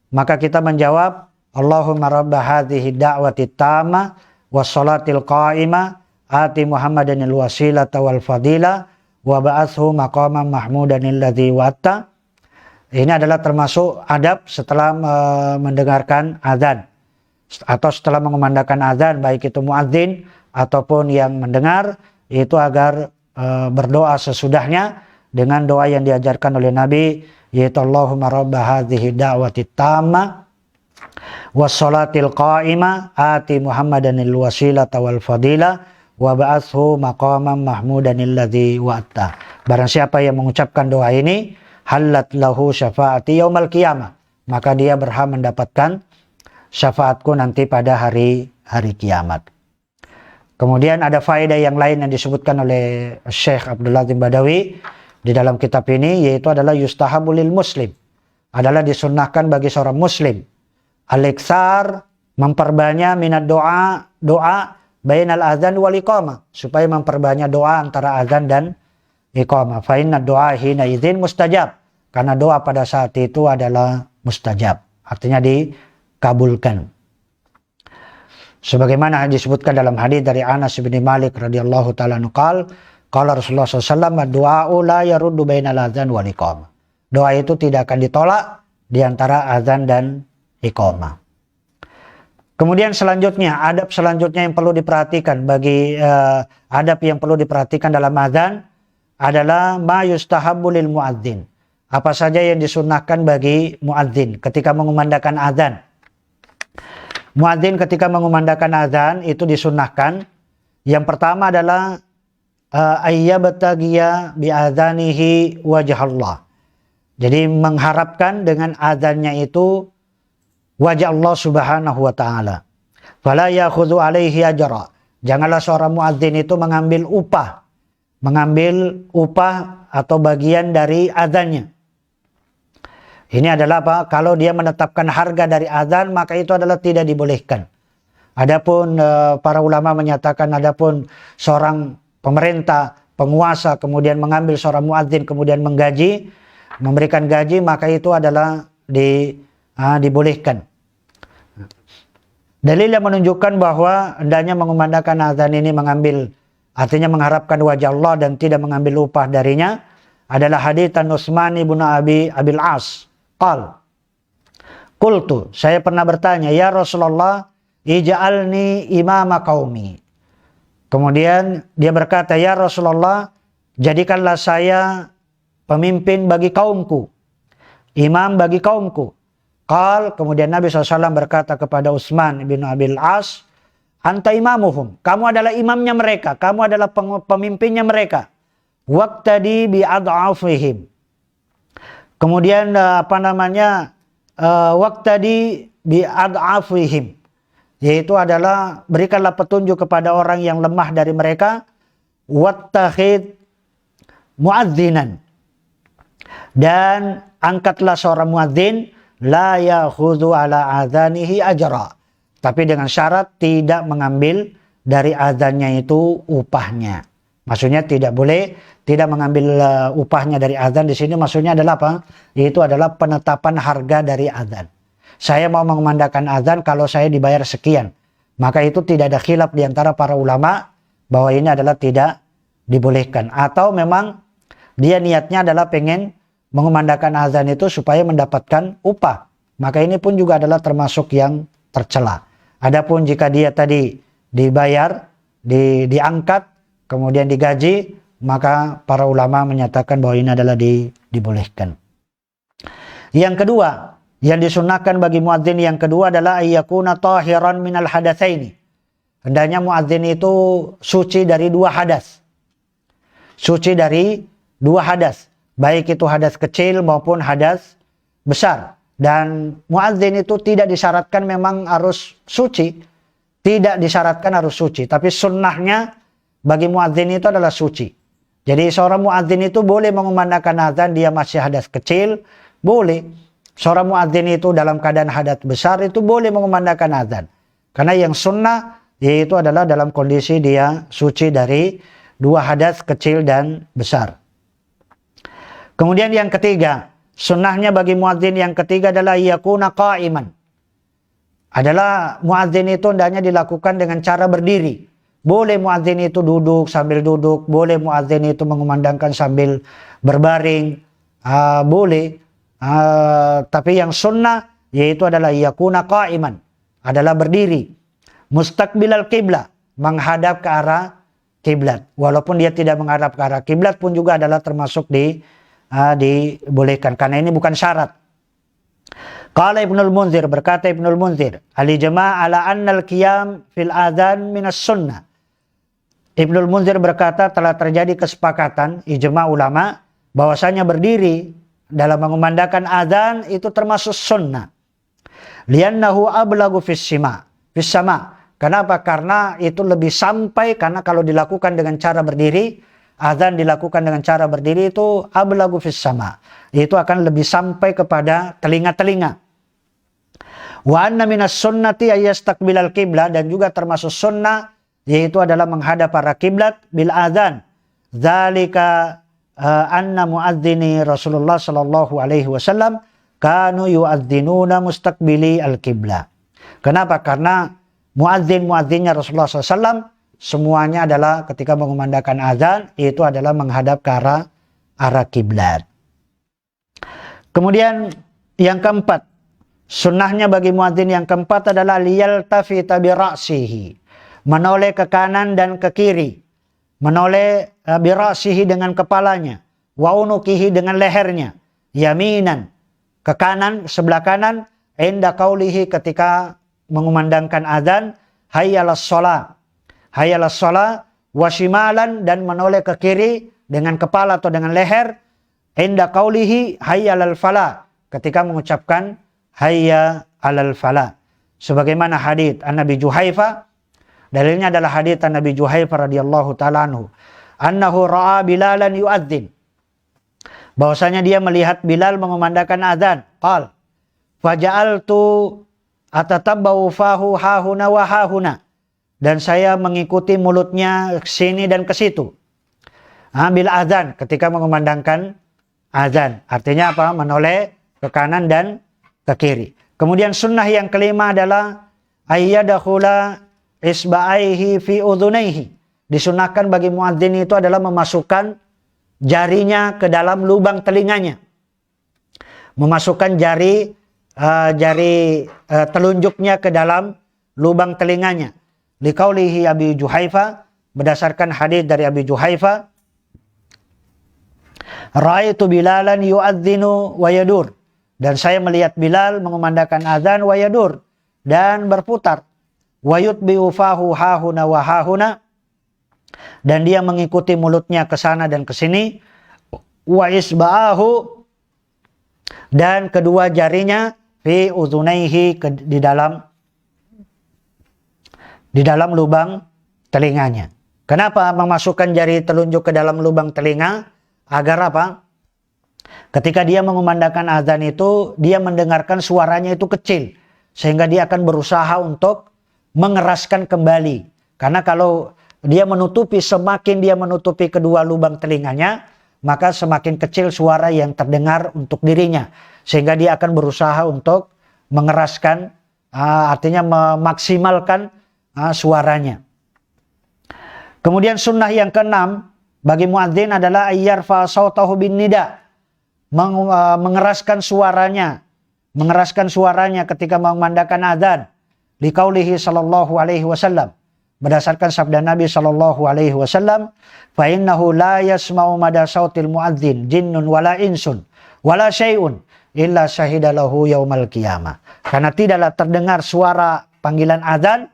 maka kita menjawab, Allahumma rabba hadhihi da'wati tamma wassalatil qa'imah ati Muhammadanil wasilata wal fadila wa ba'athu maqaman mahmudan alladzi wa'atta. Ini adalah termasuk adab setelah mendengarkan azan atau setelah mengumandangkan azan, baik itu muadzin ataupun yang mendengar, itu agar berdoa sesudahnya dengan doa yang diajarkan oleh Nabi, yaitu Allahumma rabba hadhihi da'wati tamma wassalatil qa'imah ati Muhammadanil wasilata wal fadila wa ba'athu maqaman mahmudan alladzi wa'atta. Barang siapa yang mengucapkan doa ini, halat lahu syafaati yaumal qiyamah, maka dia berhak mendapatkan syafaatku nanti pada hari kiamat. Kemudian ada faedah yang lain yang disebutkan oleh Syekh Abdul Latif Badawi di dalam kitab ini, yaitu adalah yustahabul lil muslim, adalah disunnahkan bagi seorang muslim al-iksar, memperbanyak minat doa bainal azan wal iqamah, supaya memperbanyak doa antara azan dan iqamah. Fa inna doa hina idzin mustajab, karena doa pada saat itu adalah mustajab, artinya dikabulkan. Sebagaimana disebutkan dalam hadis dari Anas bin Malik radhiyallahu taala anhu, Qala Rasulullah SAW, du'a'u la yaruddu bainal adzan wal iqamah. Doa itu tidak akan ditolak di antara azan dan iqamah. Kemudian selanjutnya, adab selanjutnya yang perlu diperhatikan adab yang perlu diperhatikan dalam azan adalah ma yustahabbu lil muadzin. Apa saja yang disunnahkan bagi muadzin ketika mengumandangkan azan. Muadzin ketika mengumandangkan azan itu disunnahkan. Yang pertama adalah ayyabtagiya bi adzanihi wajh Allah. Jadi mengharapkan dengan azannya itu wajah Allah Subhanahu wa taala. Fala yakhudhu alaihi ajra. Janganlah seorang muadzin itu mengambil upah atau bagian dari azannya. Ini adalah apa? Kalau dia menetapkan harga dari azan, maka itu adalah tidak dibolehkan. Adapun para ulama menyatakan adapun seorang pemerintah, penguasa kemudian mengambil seorang muadzin kemudian memberikan gaji, maka itu adalah dibolehkan. Dalil yang menunjukkan bahwa hendaknya mengumandangkan azan ini artinya mengharapkan wajah Allah dan tidak mengambil upah darinya adalah hadits Utsman bin Abil As. Qultu, saya pernah bertanya, ya Rasulullah, ij'alni imama qaumi. Kemudian dia berkata, ya Rasulullah, jadikanlah saya pemimpin bagi kaumku, imam bagi kaumku. Kemudian Nabi SAW berkata kepada Utsman bin Abil As, anta imamuhum, kamu adalah imamnya mereka, kamu adalah pemimpinnya mereka. Waqtadi bi ad'afihim. Kemudian waqtadi bi ad'afihim, yaitu adalah berikanlah petunjuk kepada orang yang lemah dari mereka. Wattakhid muadzinan, dan angkatlah seorang muadzin la yakhudhu ala adzanihi ajra, tapi dengan syarat tidak mengambil dari azannya itu upahnya. Maksudnya tidak mengambil upahnya dari azan. Di sini maksudnya adalah apa? Itu adalah penetapan harga dari azan. Saya mau mengumandangkan azan kalau saya dibayar sekian. Maka itu tidak ada khilaf di antara para ulama bahwa ini adalah tidak dibolehkan. Atau memang dia niatnya adalah pengen mengumandangkan azan itu supaya mendapatkan upah. Maka ini pun juga adalah termasuk yang tercela. Adapun jika dia tadi dibayar, diangkat, kemudian digaji, maka para ulama menyatakan bahwa ini adalah dibolehkan. Yang kedua, yang disunahkan bagi muadzin yang kedua adalah ayyakuna tahiran minal hadatsaini. Hendaknya muadzin itu suci dari dua hadas. Suci dari dua hadas, baik itu hadas kecil maupun hadas besar. Dan muadzin itu tidak disyaratkan memang harus suci, tidak disyaratkan harus suci, tapi sunnahnya bagi muadzin itu adalah suci. Jadi seorang muadzin itu boleh mengumandangkan azan dia masih hadas kecil, boleh. Seorang muadzin itu dalam keadaan hadas besar itu boleh mengumandangkan azan. Karena yang sunnah yaitu adalah dalam kondisi dia suci dari dua hadas kecil dan besar. Kemudian yang ketiga, sunnahnya bagi muadzin yang ketiga adalah yakuna qa'iman. Adalah muadzin itu hendaknya dilakukan dengan cara berdiri. Boleh muadzin itu duduk sambil duduk, boleh muadzin itu mengumandangkan sambil berbaring, boleh. Tapi yang sunnah yaitu adalah yakuna qa'iman, adalah berdiri. Mustaqbilal qiblah, menghadap ke arah kiblat. Walaupun dia tidak menghadap ke arah kiblat pun juga adalah termasuk dibolehkan, karena ini bukan syarat. Qala Ibnul Munzir, berkata Ibnul Munzir, al-ijma' ala annal qiyam fil adzan minas sunnah. Ibnul Munzir berkata telah terjadi kesepakatan ijma' ulama bahwasanya berdiri dalam mengumandangkan azan itu termasuk sunnah. Liannahu ablagu fis sama. Kenapa? Karena itu lebih sampai, karena kalau dilakukan dengan cara berdiri, azan dilakukan dengan cara berdiri itu ablagu fis sama. Itu akan lebih sampai kepada telinga-telinga. Wa anna minas sunnati ayyastaqbilal qiblah, dan juga termasuk sunnah yaitu adalah menghadap arah kiblat bil azan. Dzalika anna muadzini Rasulullah sallallahu alaihi wasallam kanu yuadzinuna mustaqbili al-qiblah. Kenapa? Karena muadzin-muadzinnya Rasulullah SAW semuanya adalah ketika mengumandangkan azan itu adalah menghadap ke arah kiblat. Kemudian yang keempat, sunnahnya bagi muadzin yang keempat adalah liyaltafita bi ra'sihi, menoleh ke kanan dan ke kiri, menoleh bi ra'sihi dengan kepalanya, wa unukihi dengan lehernya, yaminan ke kanan, sebelah kanan, inda qaulihi ketika mengumandangkan azan, hayyalas shalah, hayyalas shalah, wa shimalan dan menoleh ke kiri dengan kepala atau dengan leher, inda qaulihi hayyalal falah, ketika mengucapkan hayya alal falah. Sebagaimana hadits An-Nabi Juhaifa, dalilnya adalah hadits An-Nabi Juhaifa radhiyallahu taala anhu, annahu ra'a Bilalan yu'adzin, bahwasanya dia melihat Bilal mengumandangkan azan. Qal faja'altu atatabbau fahu hahuna wa hahuna, dan saya mengikuti mulutnya ke sini dan ke situ. Bil azan, ketika mengumandangkan azan. Artinya apa? Menoleh ke kanan dan ke kiri. Kemudian sunnah yang kelima adalah ayyadakhula isba'aihi fi udhunaihi. Disunahkan bagi muadzin itu adalah memasukkan jarinya ke dalam lubang telinganya. Memasukkan jari telunjuknya ke dalam lubang telinganya. Liqaulihi Abi Juhaifa, berdasarkan hadis dari Abi Juhaifa, ra'aitu Bilalan yu'adzinu wa yadur, dan saya melihat Bilal mengumandangkan azan wa yadur, dan berputar, wa yutbi'u fahu hahuna wa hahuna, dan dia mengikuti mulutnya ke sana dan ke sini, wa isba'ahu, dan kedua jarinya fi udhunaihi, di dalam lubang telinganya. Kenapa memasukkan jari telunjuk ke dalam lubang telinga? Agar apa? Ketika dia mengumandangkan azan itu, dia mendengarkan suaranya itu kecil, sehingga dia akan berusaha untuk mengeraskan kembali. Karena kalau dia menutupi, semakin dia menutupi kedua lubang telinganya, maka semakin kecil suara yang terdengar untuk dirinya, sehingga dia akan berusaha untuk mengeraskan, artinya memaksimalkan suaranya. Kemudian sunnah yang keenam bagi muadzin adalah ayyarfa sautahu bin nida, mengeraskan suaranya ketika mengumandangkan azan. Liqaulihi sallallahu alaihi wasallam, berdasarkan sabda Nabi sallallahu alaihi wasallam, fa innahu la yasma'u mada sautil muadzin jinnun wala insun wala syai'un illa syahidalahu yaumal qiyamah. Karena tidaklah terdengar suara panggilan azan,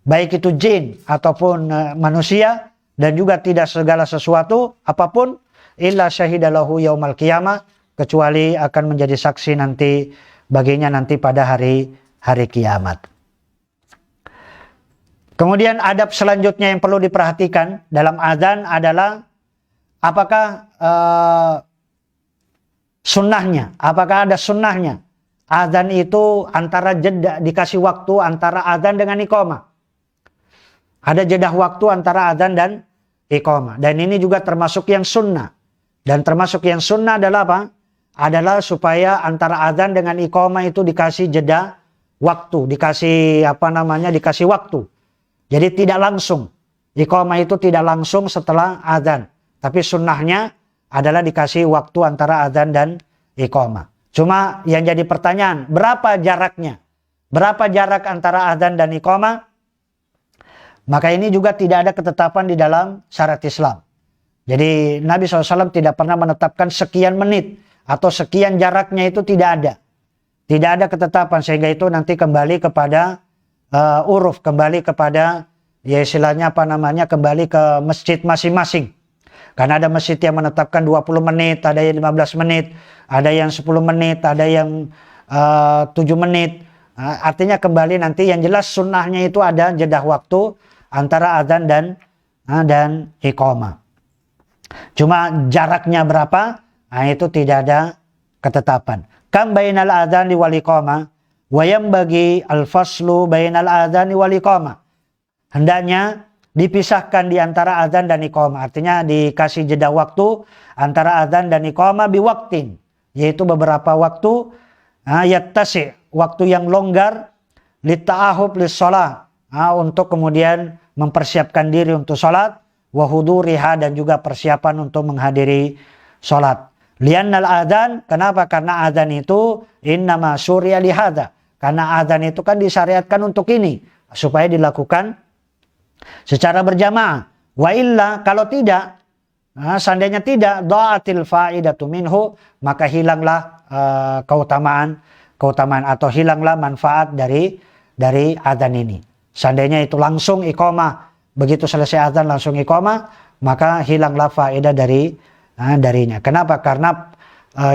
baik itu jin ataupun manusia, dan juga tidak segala sesuatu apapun illa syahidalahu yaumal qiyamah, kecuali akan menjadi saksi nanti baginya nanti pada hari kiamat. Kemudian adab selanjutnya yang perlu diperhatikan dalam azan adalah apakah sunnahnya, apakah ada sunnahnya. Azan itu antara jeda, dikasih waktu antara azan dengan iqamah. Ada jeda waktu antara azan dan iqamah. Dan ini juga termasuk yang sunnah. Dan termasuk yang sunnah adalah apa? Adalah supaya antara azan dengan iqamah itu dikasih jeda waktu, dikasih waktu. Jadi tidak langsung. Iqamah itu tidak langsung setelah azan. Tapi sunnahnya adalah dikasih waktu antara azan dan iqamah. Cuma yang jadi pertanyaan, berapa jaraknya? Berapa jarak antara azan dan iqamah? Maka ini juga tidak ada ketetapan di dalam syariat Islam. Jadi Nabi SAW tidak pernah menetapkan sekian menit atau sekian jaraknya, itu tidak ada. Tidak ada ketetapan, sehingga itu nanti kembali kepada uruf, kembali kepada ya istilahnya kembali ke masjid masing-masing. Karena ada masjid yang menetapkan 20 menit, ada yang 15 menit, ada yang 10 menit, ada yang 7 menit. Artinya kembali nanti, yang jelas sunnahnya itu ada jeda waktu antara azan dan iqamah. Cuma jaraknya berapa? Itu tidak ada ketetapan. Kam bainal adzani wal iqamah wa yanbaghi al-faslu bainal adzani wal iqamah. Hendaknya dipisahkan di antara azan dan iqamah. Artinya dikasih jeda waktu antara azan dan iqamah biwaktin, yaitu beberapa waktu, yattasi, waktu yang longgar, litta'ahub lis-shalah, untuk kemudian mempersiapkan diri untuk sholat, wa huduriha, dan juga persiapan untuk menghadiri sholat. Liannal adzan, kenapa? Karena adzan itu innama syuri'a lihadza. Karena adzan itu kan disyariatkan untuk ini, supaya dilakukan secara berjamaah. Wa illa, kalau tidak, seandainya tidak, dha'atil fa'idatu minhu, maka hilanglah keutamaan atau hilanglah manfaat dari adzan ini. Seandainya itu langsung iqamah, begitu selesai adzan langsung iqamah, maka hilanglah faedah darinya. Kenapa? Karena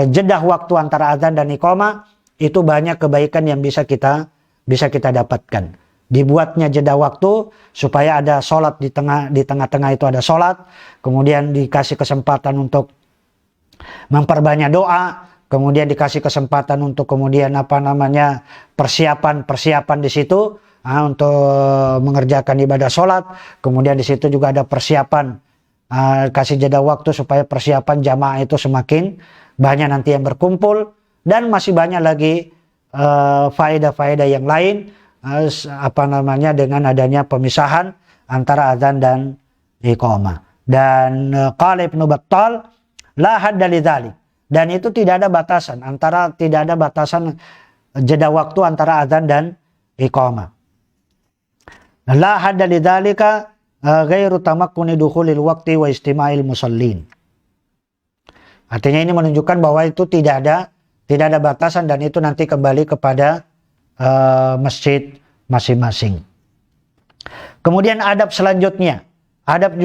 jedah waktu antara adzan dan iqamah itu banyak kebaikan yang bisa kita dapatkan. Dibuatnya jeda waktu supaya ada sholat di tengah-tengah itu ada sholat, kemudian dikasih kesempatan untuk memperbanyak doa, kemudian dikasih kesempatan untuk kemudian persiapan di situ untuk mengerjakan ibadah sholat, kemudian di situ juga ada persiapan, kasih jeda waktu supaya persiapan jamaah itu semakin banyak nanti yang berkumpul, dan masih banyak lagi faedah-faedah yang lain dengan adanya pemisahan antara azan dan iqamah. Dan qala Ibnu Battal la hadda lidzalik, dan itu tidak ada batasan jeda waktu antara azan dan iqamah. La hadda lidzalika ghairu tamakkuni dukhulil waqti wa istima'il musallin. Artinya ini menunjukkan bahwa itu tidak ada batasan, dan itu nanti kembali kepada masjid masing-masing. Kemudian adab selanjutnya, adab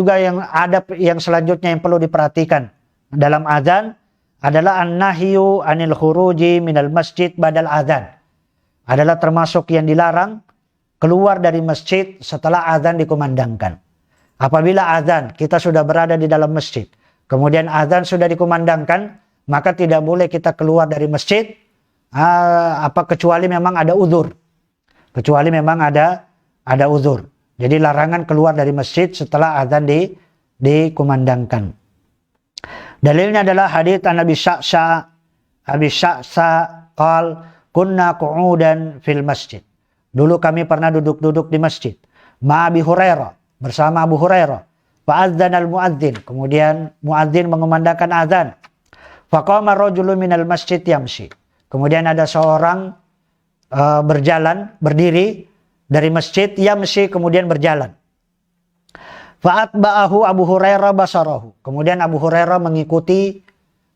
yang selanjutnya yang perlu diperhatikan dalam azan adalah an-nahyu anil khuruji minal masjid badal azan. Adalah termasuk yang dilarang keluar dari masjid setelah azan dikumandangkan. Apabila azan kita sudah berada di dalam masjid, kemudian azan sudah dikumandangkan, maka tidak boleh kita keluar dari masjid kecuali memang ada uzur. Jadi larangan keluar dari masjid setelah azan dikumandangkan. Dalilnya adalah hadits Abi Sya'sa qal kunna qu'udan fil masjid. Dulu kami pernah duduk-duduk di masjid. Abi Hurairah, bersama Abu Hurairah. Fa'adzan al-mu'adzin. Kemudian mu'adzin mengumandangkan azan. Faqama rajulun minal masjid yamshi. Kemudian ada seorang berdiri dari masjid, yamshi, kemudian berjalan. Fa'atba'ahu Abu Hurairah basarahu. Kemudian Abu Hurairah mengikuti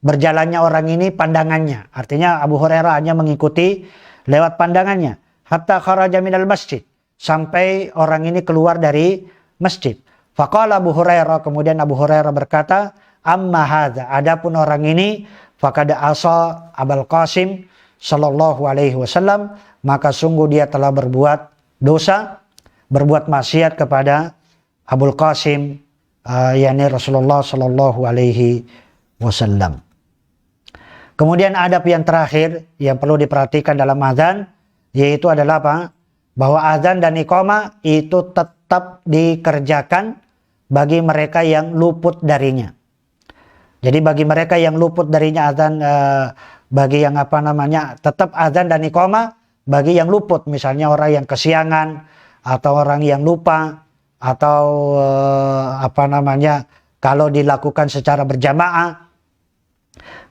berjalannya orang ini pandangannya. Artinya Abu Hurairah hanya mengikuti lewat pandangannya. Hatta kharaja minal masjid, sampai orang ini keluar dari masjid. Faqala Abu Hurairah, kemudian Abu Hurairah berkata, amma hadza, adapun orang ini faqad asa Abul Qasim sallallahu alaihi wasallam, maka sungguh dia telah berbuat dosa, berbuat maksiat kepada Abul Qasim, yakni Rasulullah sallallahu alaihi wasallam. Kemudian adab yang terakhir yang perlu diperhatikan dalam azan, yaitu adalah bahwa azan dan iqamah itu tetap dikerjakan bagi mereka yang luput darinya. Jadi bagi mereka yang luput darinya azan, tetap azan dan iqamah bagi yang luput, misalnya orang yang kesiangan atau orang yang lupa, atau kalau dilakukan secara berjamaah,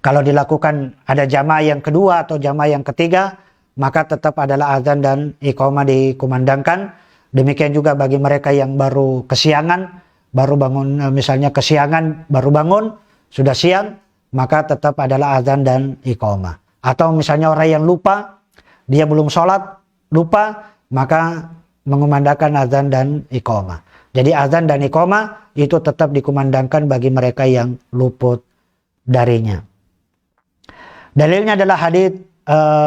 kalau dilakukan ada jamaah yang kedua atau jamaah yang ketiga, maka tetap adalah azan dan iqamah dikumandangkan. Demikian juga bagi mereka yang baru kesiangan, baru bangun, misalnya kesiangan, baru bangun, sudah siang, maka tetap adalah azan dan iqamah. Atau misalnya orang yang lupa, dia belum sholat, lupa, maka mengumandangkan azan dan iqamah. Jadi azan dan iqamah itu tetap dikumandangkan bagi mereka yang luput darinya. Dalilnya adalah hadits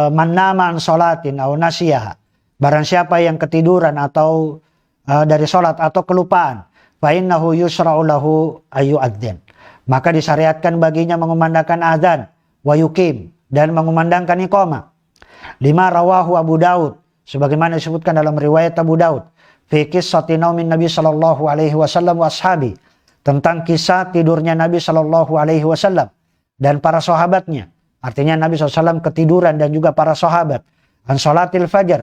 man nama an sholatin aw nasiyaha. Barang siapa yang ketiduran atau dari sholat atau kelupaan, fa innahu yusra'u lahu ayyu'adzin. Maka disyariatkan baginya mengumandangkan azan, wa yuqim, dan mengumandangkan iqamah. Lima rawahu Abu Daud, sebagaimana disebutkan dalam riwayat Abu Daud, fi qissati naumin Nabi sallallahu alaihi wasallam wa ashabi, tentang kisah tidurnya Nabi sallallahu alaihi wasallam dan para sahabatnya. Artinya Nabi SAW ketiduran dan juga para sahabat. An sholatil fajar.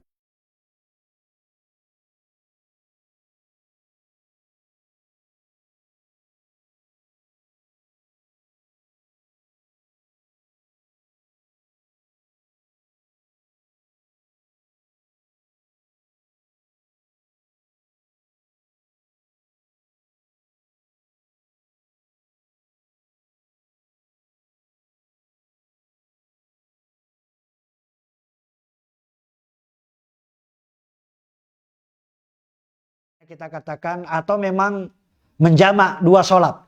kita katakan, atau memang menjamak dua sholat.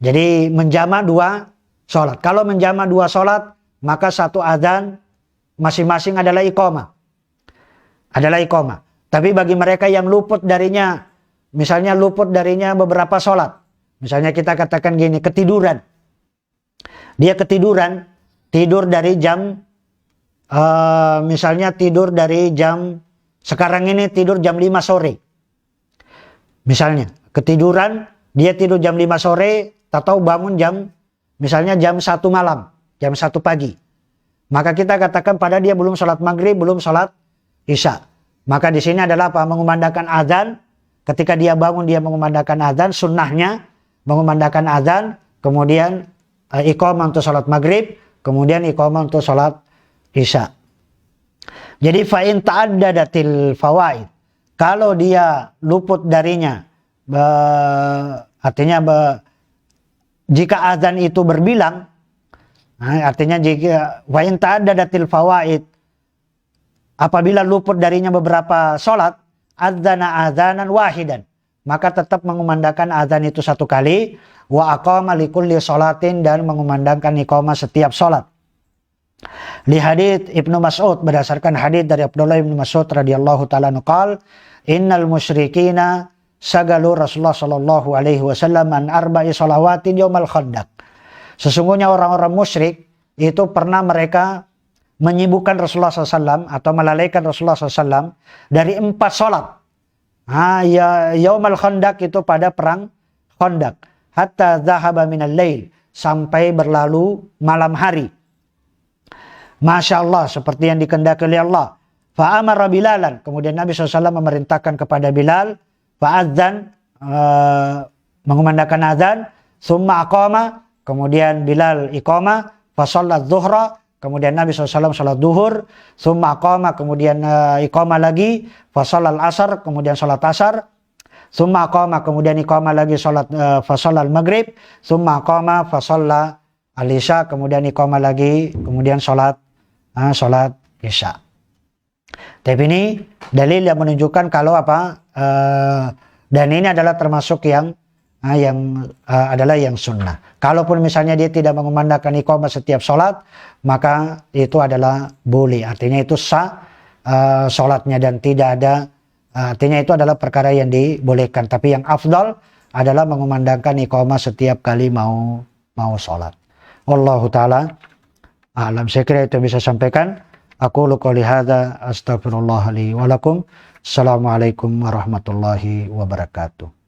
Jadi menjamak dua sholat. Kalau menjamak dua sholat, maka satu adzan masing-masing adalah iqamah. Adalah iqamah. Tapi bagi mereka yang luput darinya, misalnya luput darinya beberapa sholat. Misalnya kita katakan gini, ketiduran. Dia ketiduran, tidur dari jam, misalnya tidur dari jam, sekarang ini tidur jam 5 sore. Misalnya, ketiduran, dia tidur jam 5 sore, atau bangun jam, misalnya jam 1 malam, jam 1 pagi. Maka kita katakan pada dia belum sholat maghrib, belum sholat isya. Maka di sini adalah apa? Mengumandangkan azan. Ketika dia bangun, dia mengumandangkan azan. Sunnahnya mengumandangkan azan, kemudian iqamah untuk sholat maghrib, kemudian iqamah untuk sholat isya. Jadi fa'in ta'addadatil fawaid, kalau dia luput darinya, artinya jika azan itu berbilang, artinya jika fa'in ta'addadatil fawaid, apabila luput darinya beberapa sholat, adzana adzanan wahidan, maka tetap mengumandangkan azan itu satu kali, wa aqama likulli sholatin, dan mengumandangkan iqamah setiap sholat. Li hadits Ibnu Mas'ud, berdasarkan hadits dari Abdullah bin Mas'ud radhiyallahu taala qol, innal musyrikina sagalu Rasulullah sallallahu alaihi wasallam an arba'i shalawatin yaumal khandaq. Sesungguhnya orang-orang musyrik itu pernah mereka menyibukkan Rasulullah SAW atau melalaikan Rasulullah SAW dari 4 sholat. Yaumal khandaq itu pada perang Khandaq. Hatta zahaba minal lail, sampai berlalu malam hari. Masya Allah, seperti yang dikehendaki oleh Allah. Fa'amara Bilalan, kemudian Nabi SAW memerintahkan kepada Bilal, fa'adzan, mengumandangkan azan, summa aqama, kemudian Bilal iqamah, fasallat zuhra, kemudian Nabi SAW salat duhur, summa aqama, kemudian iqamah lagi, fasallal asar, kemudian salat asar, summa aqama, kemudian iqamah lagi, salat fasallal maghrib, summa aqama, fasalla al-isya, kemudian iqamah lagi, kemudian salat isya. Tapi ini dalil yang menunjukkan kalau apa, dan ini adalah termasuk yang adalah yang sunnah. Kalaupun misalnya dia tidak mengumandangkan iqamah setiap sholat, maka itu adalah boleh. Artinya itu sah sholatnya dan tidak ada, artinya itu adalah perkara yang dibolehkan. Tapi yang afdal adalah mengumandangkan iqamah setiap kali mau sholat. Wallahu ta'ala a'lam. Saya kira itu bisa sampaikan. Aku qouli hadza, astaghfirullah li wa lakum. Assalamualaikum warahmatullahi wabarakatuh.